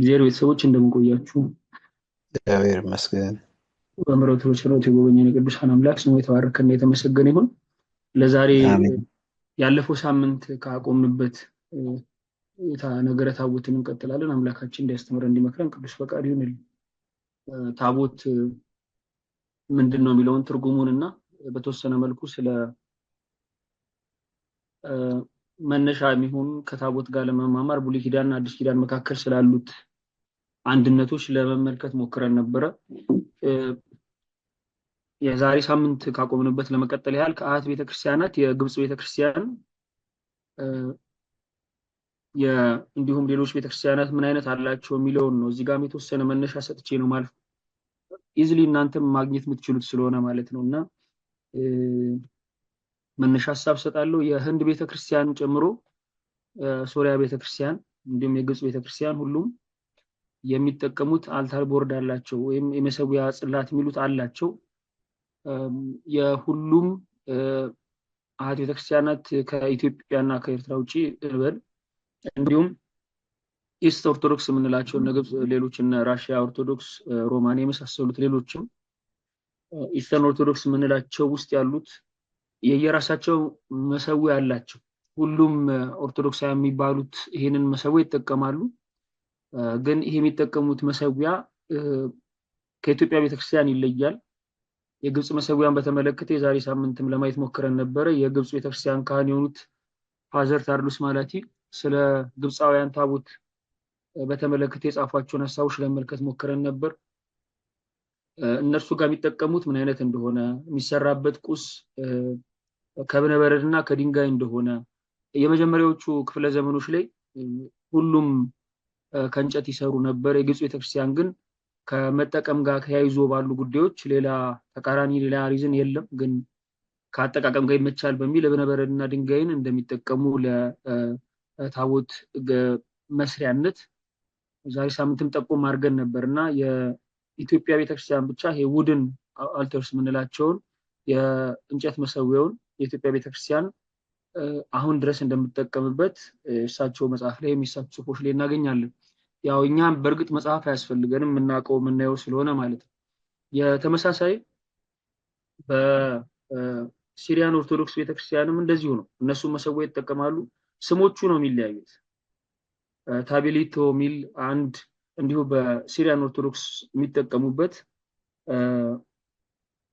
ዜሮ ቤተሰቦች እንደምንቆያችሁ እግዚአብሔር ይመስገን። በምሕረቱ ችሎት የጎበኘን የቅዱሳን አምላክ ስሙ የተባረከና የተመሰገነ ይሁን። ለዛሬ አሜን። ያለፈው ሳምንት ካቆምንበት ነገረ ታቦትን እንቀጥላለን። አምላካችን እንዲያስተምረን እንዲመክረን ቅዱስ ፈቃድ ይሁንልን። ታቦት ምንድን ነው የሚለውን ትርጉሙንና በተወሰነ መልኩ ስለ መነሻ የሚሆኑ ከታቦት ጋር ለመማማር ብሉይ ኪዳንና አዲስ ኪዳን መካከል ስላሉት አንድነቶች ለመመልከት ሞክረን ነበረ። የዛሬ ሳምንት ካቆምንበት ለመቀጠል ያህል ከአት ቤተክርስቲያናት የግብጽ ቤተክርስቲያን እንዲሁም ሌሎች ቤተክርስቲያናት ምን አይነት አላቸው የሚለውን ነው። እዚህ ጋርም የተወሰነ መነሻ ሰጥቼ ነው ማለት ኢዝሊ እናንተም ማግኘት የምትችሉት ስለሆነ ማለት ነውና መነሻ ሐሳብ ሰጣለሁ። የህንድ ቤተክርስቲያን ጨምሮ ሶሪያ ቤተክርስቲያን እንዲሁም የግብጽ ቤተክርስቲያን ሁሉም የሚጠቀሙት አልታር ቦርድ አላቸው ወይም የመሰዊያ ጽላት የሚሉት አላቸው። የሁሉም አሃት ቤተክርስቲያናት ከኢትዮጵያና ከኤርትራ ውጪ እልበል እንዲሁም ኢስት ኦርቶዶክስ የምንላቸው እነ ግብጽ፣ ሌሎች እነ ራሽያ ኦርቶዶክስ፣ ሮማን የመሳሰሉት ሌሎችም ኢስተርን ኦርቶዶክስ የምንላቸው ውስጥ ያሉት የየራሳቸው መሰዊያ አላቸው። ሁሉም ኦርቶዶክሳውያን የሚባሉት ይሄንን መሰዊያ ይጠቀማሉ። ግን ይሄ የሚጠቀሙት መሰዊያ ከኢትዮጵያ ቤተክርስቲያን ይለያል። የግብጽ መሰዊያን በተመለከተ የዛሬ ሳምንትም ለማየት ሞክረን ነበረ። የግብጽ ቤተክርስቲያን ካህን የሆኑት ፋዘር ታርሉስ ማላቲ ስለ ግብጻውያን ታቦት በተመለከተ የጻፏቸውን ሐሳቦች ለመመልከት ሞክረን ነበር። እነርሱ ጋር የሚጠቀሙት ምን አይነት እንደሆነ፣ የሚሰራበት ቁስ ከእብነበረድና ከድንጋይ እንደሆነ፣ የመጀመሪያዎቹ ክፍለ ዘመኖች ላይ ሁሉም ከእንጨት ይሰሩ ነበር። የግብጽ ቤተክርስቲያን ግን ከመጠቀም ጋር ተያይዞ ባሉ ጉዳዮች ሌላ ተቃራኒ ሌላ ሪዝን የለም፣ ግን ከአጠቃቀም ጋር ይመቻል በሚል እብነበረድና ድንጋይን እንደሚጠቀሙ ለታቦት መስሪያነት ዛሬ ሳምንትም ጠቆም አድርገን ነበርና የኢትዮጵያ ቤተክርስቲያን ብቻ ይሄ ውድን አልተርስ የምንላቸውን የእንጨት መሰዊያውን የኢትዮጵያ ቤተክርስቲያን አሁን ድረስ እንደምትጠቀምበት እሳቸው መጽሐፍ ላይ የሚሳቱ ጽሑፎች ላይ እናገኛለን። ያው እኛም በእርግጥ መጽሐፍ አያስፈልገንም የምናውቀው የምናየው ስለሆነ ማለት ነው። የተመሳሳይ በሲሪያን ኦርቶዶክስ ቤተክርስቲያንም እንደዚሁ ነው። እነሱ መሰዊያ ይጠቀማሉ። ስሞቹ ነው የሚለያዩት። ታቤሊቶ ሚል አንድ እንዲሁ በሲሪያን ኦርቶዶክስ የሚጠቀሙበት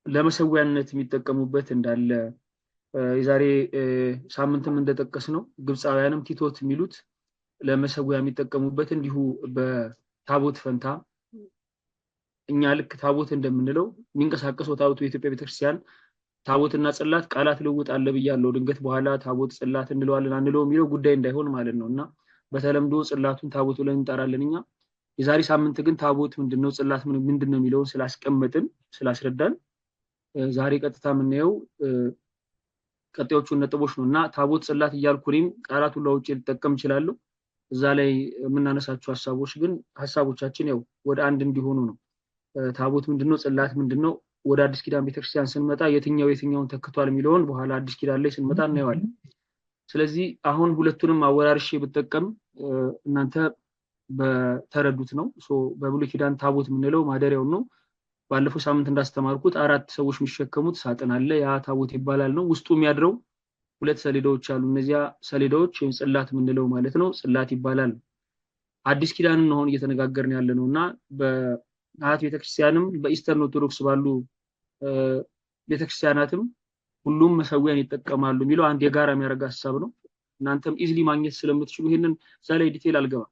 ለመሰዊያነት የሚጠቀሙበት እንዳለ የዛሬ ሳምንትም እንደጠቀስ ነው። ግብጻውያንም ቲቶት የሚሉት ለመሰዊያ የሚጠቀሙበት እንዲሁ በታቦት ፈንታ እኛ ልክ ታቦት እንደምንለው የሚንቀሳቀሰው ታቦቱ የኢትዮጵያ ቤተክርስቲያን ታቦትና ጽላት ቃላት ልውውጥ አለ ብያለሁ። ድንገት በኋላ ታቦት ጽላት እንለዋለን አንለው የሚለው ጉዳይ እንዳይሆን ማለት ነውና በተለምዶ ጽላቱን ታቦቱ ላይ እንጠራለን እኛ። የዛሬ ሳምንት ግን ታቦት ምንድነው ጽላት ምንድነው የሚለውን ስላስቀመጥን ስላስረዳን ዛሬ ቀጥታ የምናየው ቀጣዮቹን ነጥቦች ነውና ታቦት ጽላት እያልኩ እኔም ቃላቱን ለውጭ ልጠቀም እችላለሁ። እዛ ላይ የምናነሳቸው ሐሳቦች ግን ሐሳቦቻችን ያው ወደ አንድ እንዲሆኑ ነው። ታቦት ምንድነው ጽላት ምንድነው፣ ወደ አዲስ ኪዳን ቤተክርስቲያን ስንመጣ የትኛውን ተክቷል የሚለውን በኋላ አዲስ ኪዳን ላይ ስንመጣ እናየዋለን። ስለዚህ አሁን ሁለቱንም አወራርሼ ብጠቀም እናንተ በተረዱት ነው። በብሉይ ኪዳን ታቦት የምንለው ማደሪያው ነው። ባለፈው ሳምንት እንዳስተማርኩት 4 ሰዎች የሚሸከሙት ሳጥን አለ፣ ያ ታቦት ይባላል ነው። ውስጡ የሚያድረው 2 ሰሌዳዎች አሉ። እነዚያ ሰሌዳዎች ወይም ጽላት የምንለው ማለት ነው ጽላት ይባላል። አዲስ ኪዳንን ነው አሁን እየተነጋገርን ያለ ነውና በአሃት ቤተክርስቲያንም በኢስተርን ኦርቶዶክስ ባሉ ቤተክርስቲያናትም ሁሉም መሰዊያን ይጠቀማሉ የሚለው አንድ የጋራ የሚያደርግ ሐሳብ ነው። እናንተም ኢዝሊ ማግኘት ስለምትችሉ ይሄንን እዛ ላይ ዲቴል አልገባም።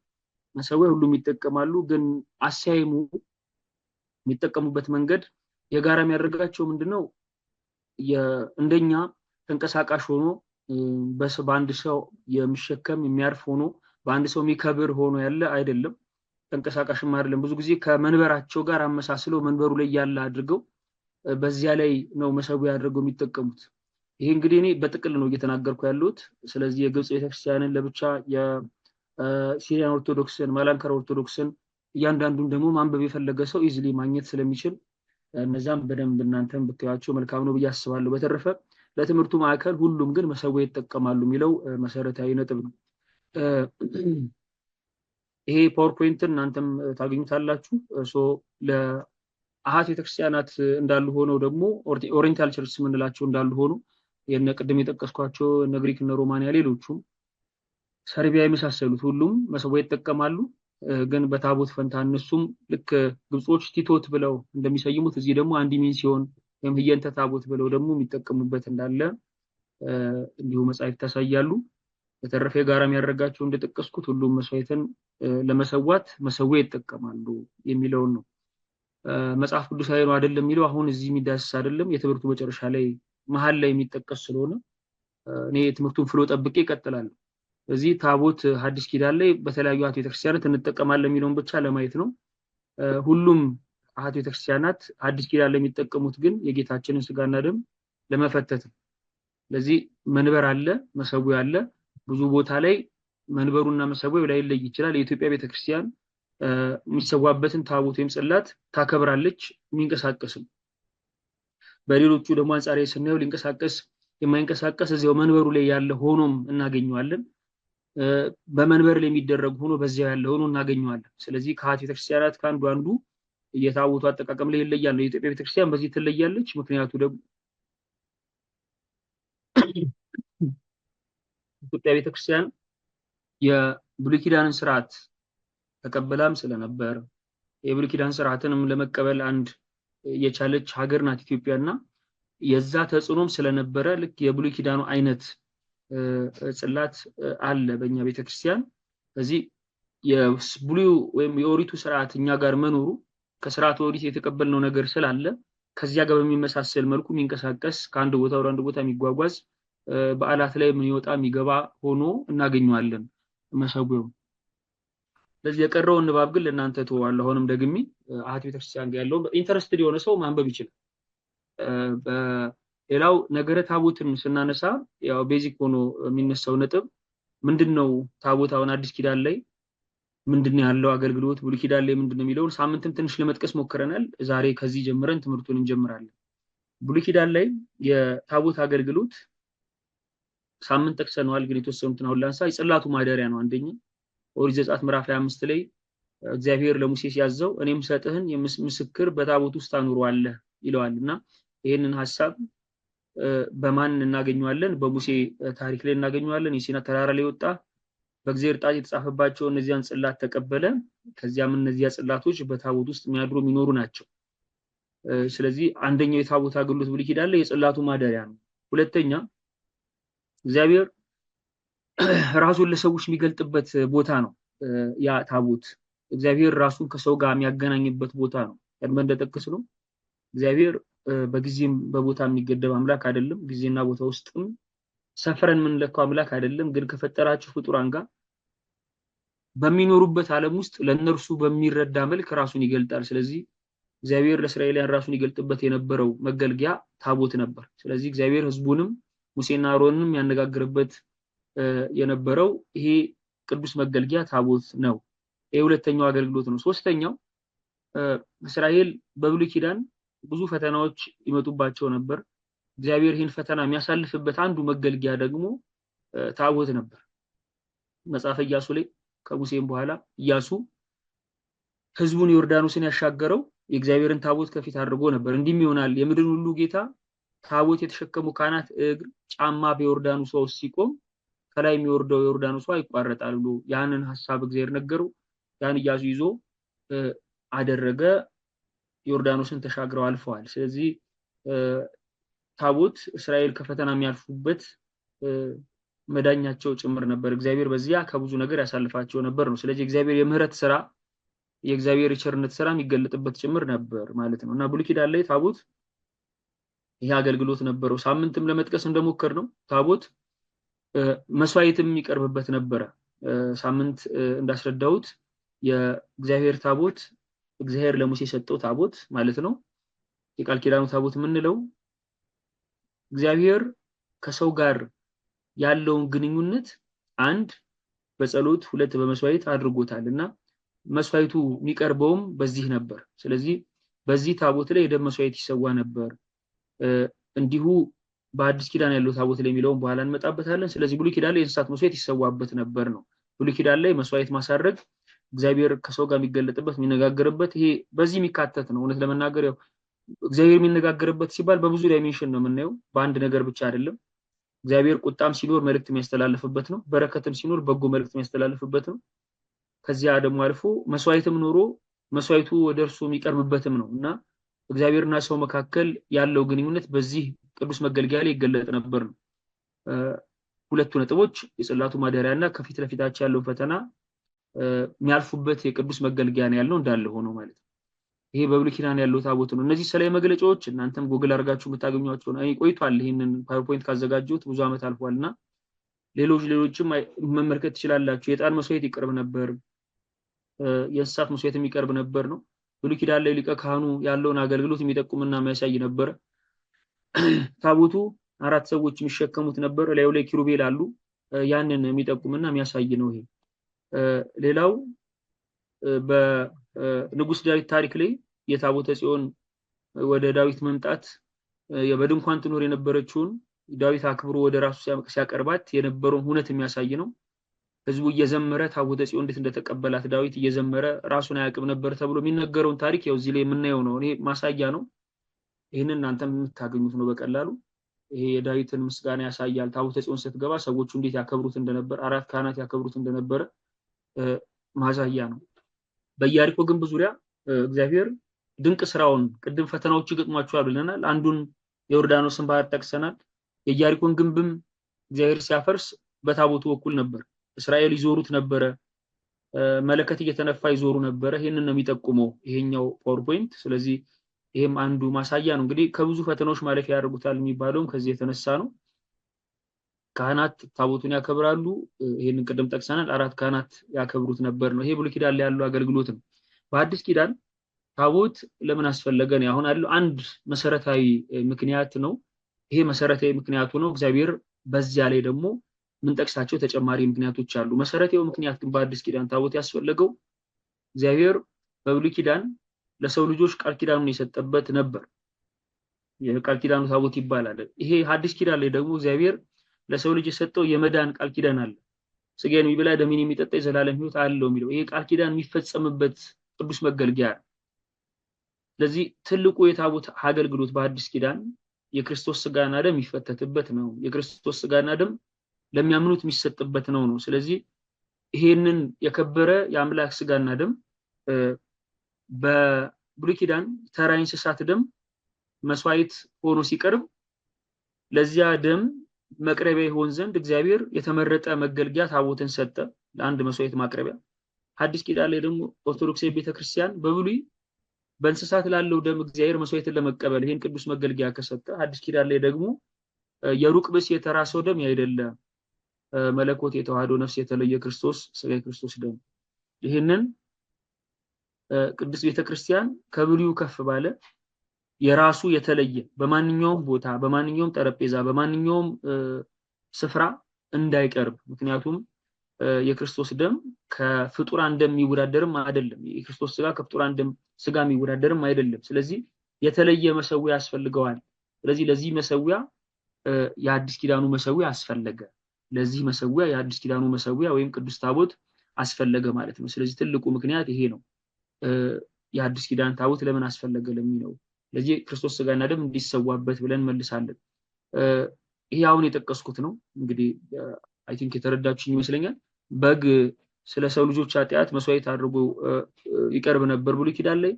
መሰዊያ ሁሉም ይጠቀማሉ፣ ግን አሳይሙ የሚጠቀሙበት መንገድ የጋራ የሚያደርጋቸው ምንድነው? እንደኛ ተንቀሳቃሽ ሆኖ በአንድ ሰው የሚሸከም የሚያርፍ ሆኖ በአንድ ሰው የሚከብር ሆኖ ያለ አይደለም። ተንቀሳቃሽም አይደለም። ብዙ ጊዜ ከመንበራቸው ጋር አመሳስለው መንበሩ ላይ ያለ አድርገው በዚያ ላይ ነው መሰዊያ አድርገው የሚጠቀሙት። ይሄ እንግዲህ እኔ በጥቅል ነው እየተናገርኩ ያለሁት። ስለዚህ የግብጽ ቤተክርስቲያንን ለብቻ፣ የሲሪያን ኦርቶዶክስን፣ ማላንከራ ኦርቶዶክስን እያንዳንዱን ደግሞ ማንበብ የፈለገ ሰው ኢዝሊ ማግኘት ስለሚችል እነዛም በደንብ እናንተም ብታያቸው መልካም ነው ብዬ አስባለሁ። በተረፈ ለትምህርቱ ማዕከል ሁሉም ግን መሰዊያ ይጠቀማሉ የሚለው መሰረታዊ ነጥብ ነው። ይሄ ፓወርፖይንትን እናንተም ታገኙታላችሁ። ለአሃት ቤተክርስቲያናት እንዳሉ ሆነው ደግሞ ኦሪየንታል ቸርች የምንላቸው እንዳሉ ሆኖ የነ ቅድም የጠቀስኳቸው እነ ግሪክ እነ ሮማንያ ሌሎቹም ሰርቢያ የመሳሰሉት ሁሉም መሰዊያ ይጠቀማሉ። ግን በታቦት ፈንታ እነሱም ልክ ግብጾች ቲቶት ብለው እንደሚሰይሙት እዚህ ደግሞ አንዲሜንሲዮን ወይም ህየንተ ታቦት ብለው ደግሞ የሚጠቀሙበት እንዳለ እንዲሁ መጻሕፍት ያሳያሉ። በተረፈ ጋራ የሚያደርጋቸው እንደጠቀስኩት ሁሉም መስዋዕትን ለመሰዋት መሰዊያ ይጠቀማሉ የሚለውን ነው። መጽሐፍ ቅዱሳዊ ነው አይደለም የሚለው አሁን እዚህ የሚዳስስ አይደለም። የትምህርቱ መጨረሻ ላይ መሀል ላይ የሚጠቀስ ስለሆነ እኔ የትምህርቱን ፍሎ ጠብቄ እቀጥላለሁ። እዚህ ታቦት ሐዲስ ኪዳን ላይ በተለያዩ አሃት ቤተክርስቲያናት እንጠቀማለን የሚለውን ብቻ ለማየት ነው። ሁሉም አሃት ቤተክርስቲያናት ሐዲስ ኪዳን ላይ የሚጠቀሙት ግን የጌታችንን ስጋና ደም ለመፈተት ነው። ስለዚህ መንበር አለ፣ መሰዊያ አለ። ብዙ ቦታ ላይ መንበሩና መሰዊያው ላይ ይለይ ይችላል። የኢትዮጵያ ቤተክርስቲያን የሚሰዋበትን ታቦት ወይም ጽላት ታከብራለች፣ የሚንቀሳቀስም። በሌሎቹ ደግሞ አንጻራዊ ስናየው ሊንቀሳቀስ የማይንቀሳቀስ እዚያው መንበሩ ላይ ያለ ሆኖም እናገኘዋለን። በመንበር ላይ የሚደረግ ሆኖ በዚያው ያለ ሆኖ እናገኘዋለን። ስለዚህ ከአሃት ቤተክርስቲያናት ከአንዱ አንዱ የታቦቱ አጠቃቀም ላይ ይለያል። የኢትዮጵያ ቤተክርስቲያን በዚህ ትለያለች። ምክንያቱ ደግሞ ኢትዮጵያ ቤተክርስቲያን የብሉይ ኪዳንን ስርዓት ተቀበላም ስለነበር የብሉይ ኪዳን ስርዓትንም ለመቀበል አንድ የቻለች ሀገር ናት ኢትዮጵያና የዛ ተጽዕኖም ስለነበረ ልክ የብሉይ ኪዳኑ አይነት ጽላት አለ በእኛ ቤተክርስቲያን። ስለዚህ የብሉይ ወይም የኦሪቱ ስርዓት እኛ ጋር መኖሩ ከስርዓቱ ኦሪት የተቀበልነው ነገር ስላለ ከዚያ ጋር በሚመሳሰል መልኩ የሚንቀሳቀስ ከአንድ ቦታ ወደ አንድ ቦታ የሚጓጓዝ በዓላት ላይ የሚወጣ የሚገባ ሆኖ እናገኘዋለን መሰዊያው። ስለዚህ የቀረውን ንባብ ግን ለእናንተ ተዋለሁ። አሁንም ደግሜ አሃት ቤተክርስቲያን ጋር ያለው ኢንተረስትድ የሆነ ሰው ማንበብ ይችላል። በሌላው ነገረ ታቦትን ስናነሳ ያው ቤዚክ ሆኖ የሚነሳው ነጥብ ምንድነው ታቦት አሁን አዲስ ኪዳን ላይ ምንድነው ያለው አገልግሎት፣ ብሉይ ኪዳን ላይ ምንድነው የሚለውን ሳምንትም ትንሽ ለመጥቀስ ሞክረናል። ዛሬ ከዚህ ጀምረን ትምህርቱን እንጀምራለን። ብሉይ ኪዳን ላይ የታቦት አገልግሎት ሳምንት ጠቅሰናል፣ ግን የተወሰኑትን አሁን ላንሳ። የጽላቱ ማደሪያ ነው አንደኛ። ኦሪት ዘጸአት ምዕራፍ 25 ላይ እግዚአብሔር ለሙሴ ሲያዘው እኔም ሰጥህን ምስክር በታቦት ውስጥ አኑረዋለህ ይለዋልና ይሄንን ሐሳብ በማን እናገኘዋለን? በሙሴ ታሪክ ላይ እናገኘዋለን። የሲና ተራራ ላይ ወጣ፣ በእግዚአብሔር ጣት የተጻፈባቸው እነዚያን ጽላት ተቀበለ። ከዚያም እነዚያ ጽላቶች በታቦት ውስጥ የሚያድሩ የሚኖሩ ናቸው። ስለዚህ አንደኛው የታቦት አገልግሎት ብሉይ ኪዳን ላይ የጽላቱ ማደሪያ ነው። ሁለተኛ እግዚአብሔር ራሱን ለሰዎች የሚገልጥበት ቦታ ነው። ያ ታቦት እግዚአብሔር ራሱን ከሰው ጋር የሚያገናኝበት ቦታ ነው። ቀድመን እንደጠቀስነው እግዚአብሔር በጊዜም በቦታ የሚገደብ አምላክ አይደለም። ጊዜና ቦታ ውስጥም ሰፈረን የምንለካው አምላክ አይደለም። ግን ከፈጠራቸው ፍጡራን ጋር በሚኖሩበት ዓለም ውስጥ ለነርሱ በሚረዳ መልክ ራሱን ይገልጣል። ስለዚህ እግዚአብሔር ለእስራኤላውያን ራሱን ይገልጥበት የነበረው መገልገያ ታቦት ነበር። ስለዚህ እግዚአብሔር ሕዝቡንም ሙሴና አሮንንም ያነጋግርበት የነበረው ይሄ ቅዱስ መገልገያ ታቦት ነው። ይሄ ሁለተኛው አገልግሎት ነው። ሶስተኛው እስራኤል በብሉይ ኪዳን ብዙ ፈተናዎች ይመጡባቸው ነበር። እግዚአብሔር ይህን ፈተና የሚያሳልፍበት አንዱ መገልገያ ደግሞ ታቦት ነበር። መጽሐፈ ኢያሱ ላይ ከሙሴም በኋላ ኢያሱ ህዝቡን ዮርዳኖስን ያሻገረው የእግዚአብሔርን ታቦት ከፊት አድርጎ ነበር። እንዲህም ይሆናል የምድርን ሁሉ ጌታ ታቦት የተሸከሙ ካህናት እግር ጫማ በዮርዳኖስ ውስጥ ሲቆም ከላይ የሚወርደው ዮርዳኖስ ይቋረጣል ብሎ ያንን ሐሳብ እግዚአብሔር ነገረው። ያን ኢያሱ ይዞ አደረገ። ዮርዳኖስን ተሻግረው አልፈዋል። ስለዚህ ታቦት እስራኤል ከፈተና የሚያልፉበት መዳኛቸው ጭምር ነበር። እግዚአብሔር በዚያ ከብዙ ነገር ያሳልፋቸው ነበር ነው። ስለዚህ እግዚአብሔር የምህረት ስራ የእግዚአብሔር የቸርነት ስራ የሚገለጥበት ጭምር ነበር ማለት ነው። እና ብሉይ ኪዳን ላይ ታቦት ይሄ አገልግሎት ነበረው። ሳምንትም ለመጥቀስ እንደሞከር ነው ታቦት መስዋዕትም የሚቀርብበት ነበረ። ሳምንት እንዳስረዳሁት የእግዚአብሔር ታቦት እግዚአብሔር ለሙሴ የሰጠው ታቦት ማለት ነው። የቃል ኪዳኑ ታቦት የምንለው እግዚአብሔር ከሰው ጋር ያለውን ግንኙነት አንድ በጸሎት ሁለት በመስዋዕት አድርጎታልና መስዋዕቱ የሚቀርበውም በዚህ ነበር። ስለዚህ በዚህ ታቦት ላይ የደም መስዋዕት ይሰዋ ነበር። እንዲሁ በአዲስ ኪዳን ያለው ታቦት ላይ የሚለውን በኋላ እንመጣበታለን። ስለዚህ ብሉይ ኪዳን ላይ የእንስሳት መስዋዕት ይሰዋበት ነበር ነው። ብሉይ ኪዳን ላይ መስዋዕት ማሳረግ እግዚአብሔር ከሰው ጋር የሚገለጥበት የሚነጋገርበት ይሄ በዚህ የሚካተት ነው። እውነት ለመናገር ያው እግዚአብሔር የሚነጋገርበት ሲባል በብዙ ዳይሜንሽን ነው የምናየው፣ በአንድ ነገር ብቻ አይደለም። እግዚአብሔር ቁጣም ሲኖር መልእክት የሚያስተላልፍበት ነው፣ በረከትም ሲኖር በጎ መልእክት የሚያስተላልፍበት ነው። ከዚያ ደግሞ አልፎ መስዋዕትም ኖሮ መስዋዕቱ ወደ እርሱ የሚቀርብበትም ነው እና እግዚአብሔርና ሰው መካከል ያለው ግንኙነት በዚህ ቅዱስ መገልገያ ላይ ይገለጥ ነበር ነው። ሁለቱ ነጥቦች የጽላቱ ማደሪያና ከፊት ለፊታቸው ያለው ፈተና የሚያልፉበት የቅዱስ መገልገያ ነው ያለው እንዳለ ሆኖ ማለት ነው። ይሄ በብሉይ ኪዳን ያለው ታቦት ነው። እነዚህ ስለ መግለጫዎች እናንተም ጎግል አድርጋችሁ የምታገኟቸው ነው። ቆይቷል፣ ይሄንን ፓወርፖይንት ካዘጋጀሁት ብዙ ዓመት አልፏልና ሌሎችም መመልከት ትችላላችሁ። የዕጣን መስዋዕት ይቀርብ ነበር፣ የእንስሳት መስዋዕት የሚቀርብ ነበር ነው። ብሉይ ኪዳን ላይ ሊቀ ካህኑ ያለውን አገልግሎት የሚጠቁምና የሚያሳይ ነበር። ታቦቱ 4 ሰዎች የሚሸከሙት ነበር፣ ላዩ ላይ ኪሩቤል አሉ፣ ያንን የሚጠቁምና የሚያሳይ ነው ይሄ። ሌላው በንጉስ ዳዊት ታሪክ ላይ የታቦተ ጽዮን ወደ ዳዊት መምጣት በድንኳን ትኖር የነበረችውን ዳዊት አክብሮ ወደ ራሱ ሲያቀርባት የነበረውን ሁነት የሚያሳይ ነው። ህዝቡ እየዘመረ ታቦተ ጽዮን እንዴት እንደተቀበላት ዳዊት እየዘመረ ራሱን አያቅም ነበር ተብሎ የሚነገረውን ታሪክ ያው እዚህ ላይ የምናየው ነው። ይሄ ማሳያ ነው። ይሄንን እናንተም የምታገኙት ነው በቀላሉ። ይሄ የዳዊትን ምስጋና ያሳያል። ታቦተ ጽዮን ስትገባ ሰዎቹ እንዴት ያከብሩት እንደነበር፣ 4 ካህናት ያከብሩት እንደነበረ ማሳያ ነው። በኢያሪኮ ግንብ ዙሪያ እግዚአብሔር ድንቅ ስራውን ቅድም ፈተናዎቹ ይገጥሟቸዋል ብለናል። አንዱን የዮርዳኖስን ባህር ጠቅሰናል። የኢያሪኮን ግንብም እግዚአብሔር ሲያፈርስ በታቦቱ በኩል ነበር። እስራኤል ይዞሩት ነበረ፣ መለከት እየተነፋ ይዞሩ ነበረ። ይሄንን ነው የሚጠቁመው ይሄኛው ፓወርፖይንት። ስለዚህ ይሄም አንዱ ማሳያ ነው። እንግዲህ ከብዙ ፈተናዎች ማለፊያ ያደርጉታል የሚባለውም ከዚህ የተነሳ ነው። ካህናት ታቦቱን ያከብራሉ። ይሄንን ቅድም ጠቅሰናል። 4 ካህናት ያከብሩት ነበር ነው። ይሄ ብሉይ ኪዳን ላይ ያለው አገልግሎት ነው። በአዲስ ኪዳን ታቦት ለምን አስፈለገ ነው አሁን ያለው አንድ መሰረታዊ ምክንያት ነው። ይሄ መሰረታዊ ምክንያቱ ነው። እግዚአብሔር በዚያ ላይ ደግሞ ምን ጠቅሳቸው ተጨማሪ ምክንያቶች አሉ። መሰረታዊ ምክንያት ግን በአዲስ ኪዳን ታቦት ያስፈለገው እግዚአብሔር በብሉይ ኪዳን ለሰው ልጆች ቃል ኪዳኑን የሰጠበት ነበር። የቃል ኪዳኑ ታቦት ይባላል። ይሄ አዲስ ኪዳን ላይ ደግሞ እግዚአብሔር ለሰው ልጅ የሰጠው የመዳን ቃል ኪዳን አለ። ስጋዬን የሚበላ ደሜን የሚጠጣ የዘላለም ሕይወት አለው የሚለው ይሄ ቃል ኪዳን የሚፈጸምበት ቅዱስ መገልገያ። ስለዚህ ትልቁ የታቦት አገልግሎት በአዲስ ኪዳን የክርስቶስ ስጋና ደም የሚፈተትበት ነው። የክርስቶስ ስጋና ደም ለሚያምኑት የሚሰጥበት ነው። ስለዚህ ይሄንን የከበረ የአምላክ ስጋና ደም በብሉይ ኪዳን ተራ እንስሳት ደም መስዋዕት ሆኖ ሲቀርብ ለዚያ ደም መቅረቢያ ይሆን ዘንድ እግዚአብሔር የተመረጠ መገልገያ ታቦትን ሰጠ ለአንድ መስዋዕት ማቅረቢያ። አዲስ ኪዳን ላይ ደግሞ ኦርቶዶክሳዊ ቤተክርስቲያን በብሉይ በእንስሳት ላለው ደም እግዚአብሔር መስዋዕትን ለመቀበል ይሄን ቅዱስ መገልገያ ከሰጠ፣ አዲስ ኪዳን ላይ ደግሞ የሩቅ ብስ የተራሰው ደም ያይደለ መለኮት የተዋህዶ ነፍስ የተለየ ክርስቶስ ስጋ ክርስቶስ ደም ይሄንን ቅዱስ ቤተክርስቲያን ከብሉዩ ከፍ ባለ የራሱ የተለየ በማንኛውም ቦታ በማንኛውም ጠረጴዛ በማንኛውም ስፍራ እንዳይቀርብ። ምክንያቱም የክርስቶስ ደም ከፍጡራን ደም የሚወዳደርም አይደለም። የክርስቶስ ስጋ ከፍጡራን ደም ስጋ የሚወዳደርም አይደለም። ስለዚህ የተለየ መሰዊያ ያስፈልገዋል። ስለዚህ ለዚህ መሰዊያ የአዲስ ኪዳኑ መሰዊያ አስፈለገ። ለዚህ መሰዊያ የአዲስ ኪዳኑ መሰዊያ ወይም ቅዱስ ታቦት አስፈለገ ማለት ነው። ስለዚህ ትልቁ ምክንያት ይሄ ነው። የአዲስ ኪዳን ታቦት ለምን አስፈለገ ለሚለው ለዚህ ክርስቶስ ስጋና ደም እንዲሰዋበት ብለን መልሳለን። ይሄ አሁን የጠቀስኩት ነው። እንግዲህ አይ ቲንክ የተረዳችሁኝ ይመስለኛል። በግ ስለ ሰው ልጆች ኃጢአት መስዋዕት አድርጎ ይቀርብ ነበር ብሉይ ኪዳን ላይ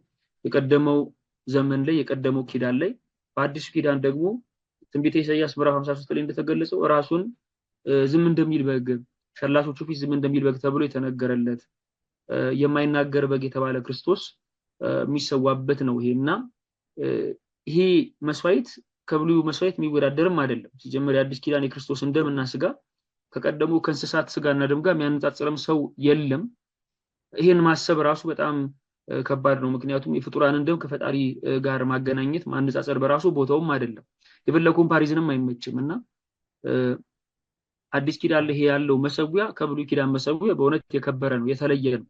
የቀደመው ዘመን ላይ የቀደመው ኪዳን ላይ። በአዲሱ ኪዳን ደግሞ ትንቢተ ኢሳይያስ ምዕራፍ 53 ላይ እንደተገለጸው ራሱን ዝም እንደሚል በግ ሸላቾቹ ፊት ዝም እንደሚል በግ ተብሎ የተነገረለት የማይናገር በግ የተባለ ክርስቶስ የሚሰዋበት ነው ይሄና ይሄ መስዋዕት ከብሉዩ መስዋዕት የሚወዳደርም አይደለም። ሲጀመር የአዲስ ኪዳን የክርስቶስን ደምና ስጋ ከቀደሙ ከእንስሳት ስጋና ደም ጋር የሚያነጻጽርም ሰው የለም። ይሄን ማሰብ ራሱ በጣም ከባድ ነው። ምክንያቱም የፍጡራንን ደም ከፈጣሪ ጋር ማገናኘት ማነጻጸር በራሱ ቦታውም አይደለም። የበለ ኮምፓሪዝንም አይመችምና አዲስ ኪዳን ላይ ያለው መሰዊያ ከብሉይ ኪዳን መሰዊያ በእውነት የከበረ ነው፣ የተለየ ነው።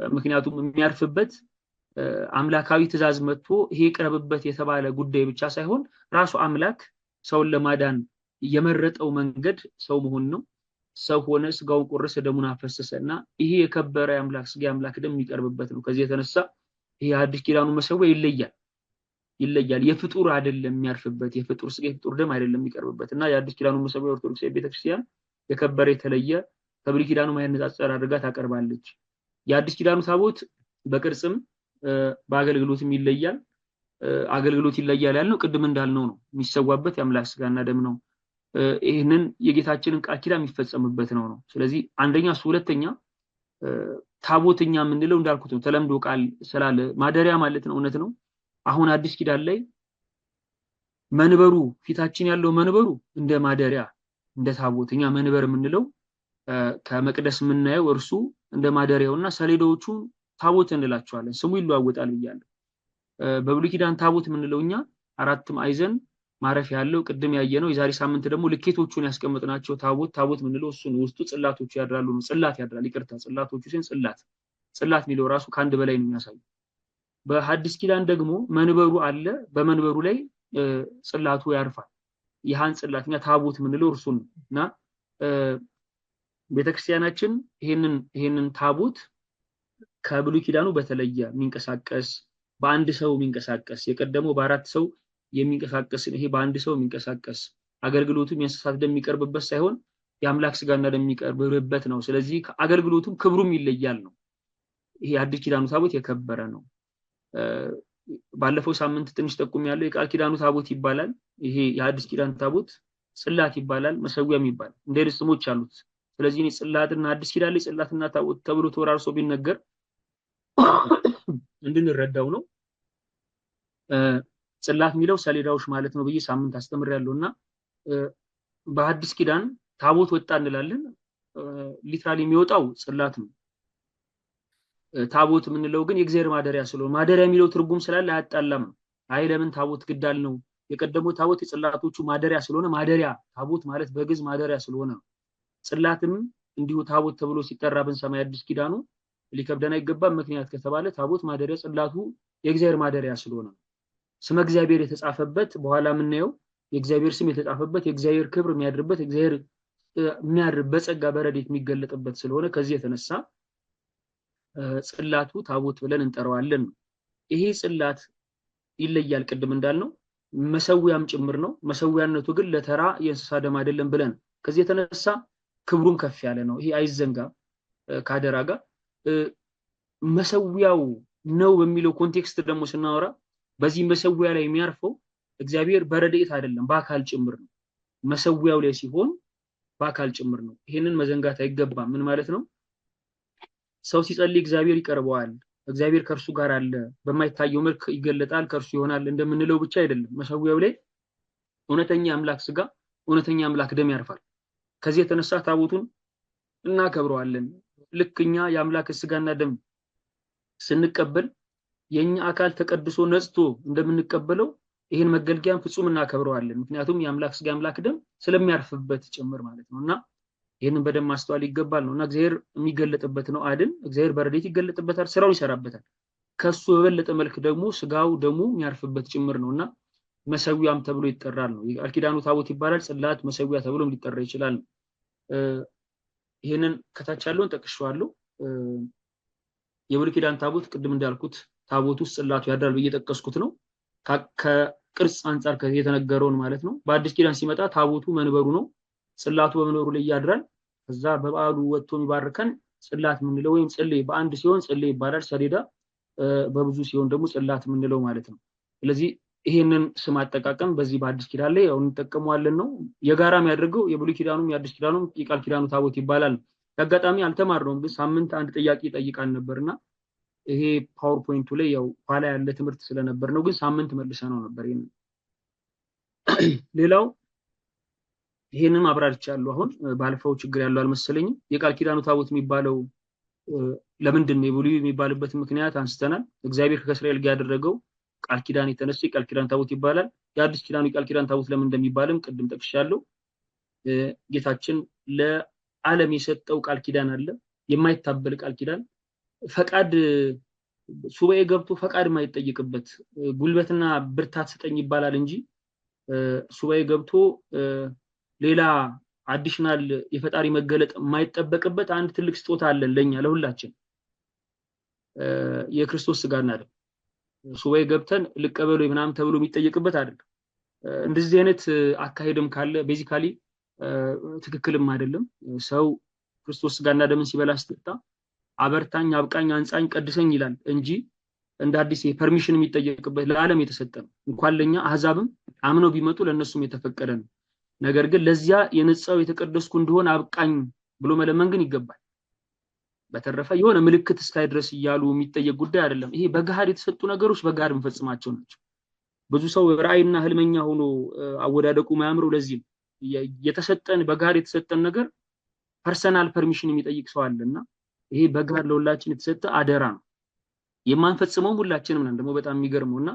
ምክንያቱም የሚያርፍበት አምላካዊ ትእዛዝ መጥቶ ይሄ ቅረብበት የተባለ ጉዳይ ብቻ ሳይሆን ራሱ አምላክ ሰውን ለማዳን የመረጠው መንገድ ሰው መሆን ነው። ሰው ሆነ ስጋውን ቆረሰ ደሙን አፈሰሰና ይሄ የከበረ አምላክ ስጋ አምላክ ደም የሚቀርብበት ነው። ከዚህ የተነሳ ይሄ አዲስ ኪዳኑ መሰዊያ ይለያል። የፍጡር አይደለም የሚያርፍበት፣ የፍጡር ስጋ የፍጡር ደም አይደለም የሚቀርብበት እና የአዲስ ኪዳኑ መሰዊያ ኦርቶዶክስ ቤተክርስቲያን የከበረ የተለየ ከብሉይ ኪዳኑ ማይነጻጸር አድርጋ ታቀርባለች። የአዲስ ኪዳኑ ታቦት በቅርጽም በአገልግሎትም ይለያል። አገልግሎት ይለያል ያልነው ቅድም እንዳልነው ነው። የሚሰዋበት የአምላክ ስጋና ደም ነው። ይሄንን የጌታችንን ቃል ኪዳን የሚፈጸምበት ነው። ስለዚህ አንደኛ እሱ፣ ሁለተኛ ታቦትኛ የምንለው እንዳልኩት ነው። ተለምዶ ቃል ስላለ ማደሪያ ማለት ነው። እውነት ነው። አሁን አዲስ ኪዳን ላይ መንበሩ ፊታችን ያለው መንበሩ እንደ ማደሪያ እንደ ታቦትኛ መንበር የምንለው ከመቅደስ የምናየው እርሱ እንደ ማደሪያውና ሰሌዳዎቹ ታቦት እንላቸዋለን። ስሙ ይለዋወጣል ብያለሁ። በብሉይ ኪዳን ታቦት የምንለው እኛ አራት ማዕዘን ማረፊያ ያለው ቅድም ያየነው የዛሬ ሳምንት ደግሞ ልኬቶቹን ያስቀምጥናቸው ታቦት የምንለው እሱ ነው። ውስጡ ጽላቶቹ ያድራሉ ነው። ጽላት ያድራል፣ ይቅርታ ጽላቶቹ ሲን ጽላት የሚለው ራሱ ከአንድ በላይ ነው የሚያሳየው። በሐዲስ ኪዳን ደግሞ መንበሩ አለ። በመንበሩ ላይ ጽላቱ ያርፋል። ይሃን ጽላትኛ ታቦት የምንለው እርሱ ነው እና ቤተክርስቲያናችን ይሄንን ታቦት ከብሉይ ኪዳኑ በተለየ የሚንቀሳቀስ በአንድ ሰው የሚንቀሳቀስ የቀደመው በአራት ሰው የሚንቀሳቀስ ይሄ በአንድ ሰው የሚንቀሳቀስ አገልግሎቱም የእንስሳት ደም የሚቀርብበት ሳይሆን የአምላክ ስጋና ደም የሚቀርብበት ነው። ስለዚህ አገልግሎቱም ክብሩም ይለያል ነው። ይሄ አዲስ ኪዳኑ ታቦት የከበረ ነው። ባለፈው ሳምንት ትንሽ ጠቁም ያለው የቃል ኪዳኑ ታቦት ይባላል። ይሄ የአዲስ ኪዳን ታቦት ጽላት ይባላል፣ መሰዊያም ይባላል። እንደዚህ ስሞች አሉት። ስለዚህ እኔ ጽላትና አዲስ ኪዳን ላይ ጽላትና ታቦት ተብሎ ተወራርሶ ቢነገር እንድንረዳው ነው። ጽላት የሚለው ሰሌዳዎች ማለት ነው ብዬ ሳምንት አስተምሬያለሁና በአዲስ ኪዳን ታቦት ወጣ እንላለን። ሊትራሊ የሚወጣው ጽላት ነው። ታቦት የምንለው ግን የእግዚአብሔር ማደሪያ ስለሆነ ማደሪያ የሚለው ትርጉም ስላለ አያጣላም። አይ ለምን ታቦት ግዳል ነው? የቀደመው ታቦት የጽላቶቹ ማደሪያ ስለሆነ ማደሪያ ታቦት ማለት በግዕዝ ማደሪያ ስለሆነ ነው። ጽላትም እንዲሁ ታቦት ተብሎ ሲጠራ ብንሰማ አዲስ ኪዳኑ ሊከብደን አይገባም። ምክንያት ከተባለ ታቦት ማደሪያ ጽላቱ የእግዚአብሔር ማደሪያ ስለሆነ ነው። ስመ እግዚአብሔር የተጻፈበት በኋላ የምናየው የእግዚአብሔር ስም የተጻፈበት የእግዚአብሔር ክብር የሚያድርበት እግዚአብሔር የሚያድርበት ጸጋ በረድኤት የሚገለጥበት ስለሆነ ከዚህ የተነሳ ጽላቱ ታቦት ብለን እንጠራዋለን። ይሄ ጽላት ይለያል ቅድም እንዳልነው መሰዊያም ጭምር ነው። መሰዊያነቱ ግን ለተራ የእንስሳ ደም አይደለም ብለን ከዚህ የተነሳ ክብሩም ከፍ ያለ ነው። ይሄ አይዘንጋ ካደራ ጋር መሰዊያው ነው በሚለው ኮንቴክስት ደግሞ ስናወራ በዚህ መሰዊያ ላይ የሚያርፈው እግዚአብሔር በረድኤት አይደለም በአካል ጭምር ነው። መሰዊያው ላይ ሲሆን በአካል ጭምር ነው። ይሄንን መዘንጋት አይገባም። ምን ማለት ነው? ሰው ሲጸልይ እግዚአብሔር ይቀርበዋል። እግዚአብሔር ከእርሱ ጋር አለ፣ በማይታየው መልክ ይገለጣል፣ ከእርሱ ይሆናል እንደምንለው ብቻ አይደለም። መሰዊያው ላይ እውነተኛ አምላክ ስጋ እውነተኛ አምላክ ደም ያርፋል። ከዚህ የተነሳ ታቦቱን እናከብረዋለን። ልክኛ የአምላክ ስጋና ደም ስንቀበል የኛ አካል ተቀድሶ ነጽቶ እንደምንቀበለው ይሄን መገልገያን ፍጹም እናከብረዋለን። ምክንያቱም የአምላክ ስጋ አምላክ ደም ስለሚያርፍበት ጭምር ማለት ነውና ይሄንን በደንብ ማስተዋል ይገባል ነውና እግዚአብሔር የሚገለጥበት ነው። አይደል? እግዚአብሔር በረድኤት ይገለጥበታል፣ ስራውን ይሰራበታል። ከሱ በበለጠ መልክ ደግሞ ስጋው ደሙ የሚያርፍበት ጭምር ነውና መሰዊያም ተብሎ ይጠራል ነው። የቃል ኪዳኑ ታቦት ይባላል። ጽላት መሰዊያ ተብሎም ሊጠራ ይችላል። ይሄንን ከታች ያለውን ጠቅሼዋለሁ። የብሉይ ኪዳን ታቦት ቅድም እንዳልኩት ታቦት ውስጥ ጽላቱ ያድራል በየጠቀስኩት ነው። ከቅርጽ አንፃር የተነገረውን ማለት ነው። በአዲስ ኪዳን ሲመጣ ታቦቱ መንበሩ ነው። ጽላቱ በመንበሩ ላይ ያድራል። ከዛ በበዓሉ ወጥቶ የሚባርከን ጽላት የምንለው ወይም ጽሌ በአንድ ሲሆን ጽሌ ይባላል። ሰሌዳ በብዙ ሲሆን ደግሞ ጽላት የምንለው ማለት ነው። ስለዚህ ይሄንን ስም አጠቃቀም በዚህ በአዲስ ኪዳን ላይ ያው እንጠቀመዋለን ነው። የጋራ የሚያደርገው የብሉይ ኪዳኑም የአዲስ ኪዳኑም የቃል ኪዳኑ ታቦት ይባላል። አጋጣሚ አልተማርነውም ግን ሳምንት አንድ ጥያቄ ይጠይቃል ነበርና ይሄ ፓወርፖይንቱ ላይ ያው ኋላ ያለ ትምህርት ስለነበር ነው። ግን ሳምንት መልሰነው ነበር። ሌላው ይሄንን አብራርቻለሁ። አሁን ባለፈው ችግር ያለው አልመሰለኝም። የቃል ኪዳኑ ታቦት የሚባለው ለምንድን ነው የብሉይ የሚባልበት ምክንያት አንስተናል። እግዚአብሔር ከእስራኤል ጋር ያደረገው ቃል ኪዳን የተነሳ የቃል ኪዳን ታቦት ይባላል። የአዲስ ኪዳኑ የቃል ኪዳን ታቦት ለምን እንደሚባልም ቅድም ጠቅሻለሁ። ጌታችን ለዓለም የሰጠው ቃል ኪዳን አለ፣ የማይታበል ቃል ኪዳን ፈቃድ ሱባኤ ገብቶ ፈቃድ የማይጠይቅበት ጉልበትና ብርታት ስጠኝ ይባላል እንጂ ሱባኤ ገብቶ ሌላ አዲሽናል የፈጣሪ መገለጥ የማይጠበቅበት አንድ ትልቅ ስጦታ አለን ለኛ ለሁላችን የክርስቶስ ስጋና ደም ሱባኤ ገብተን ልቀበሉ ምናምን ተብሎ የሚጠየቅበት አይደለም። እንደዚህ አይነት አካሄድም ካለ ቤዚካሊ ትክክልም አይደለም። ሰው ክርስቶስ ስጋና ደምን ሲበላ ሲጠጣ አበርታኝ፣ አብቃኝ፣ አንጻኝ፣ ቀድሰኝ ይላል እንጂ እንደ አዲስ ፐርሚሽን የሚጠየቅበት ለዓለም የተሰጠ ነው። እንኳን ለኛ አህዛብም አምነው ቢመጡ ለነሱም የተፈቀደ ነው። ነገር ግን ለዚያ የነጻው የተቀደስኩ እንደሆነ አብቃኝ ብሎ መለመን ግን ይገባል። በተረፈ የሆነ ምልክት እስካይ ድረስ ይያሉ የሚጠየቅ ጉዳይ አይደለም። ይሄ በጋር የተሰጡ ነገሮች በጋር እንፈጽማቸው ናቸው። ብዙ ሰው ራእይና ህልመኛ ሆኖ አወዳደቁ ማያምረው ለዚህ የተሰጠን በጋር የተሰጠን ነገር ፐርሰናል ፐርሚሽን የሚጠይቅ ሰው አለና ይሄ በጋር ለሁላችን የተሰጠ አደራ ነው። የማንፈጽመው ሁላችንም ነን። ደግሞ በጣም የሚገርመውና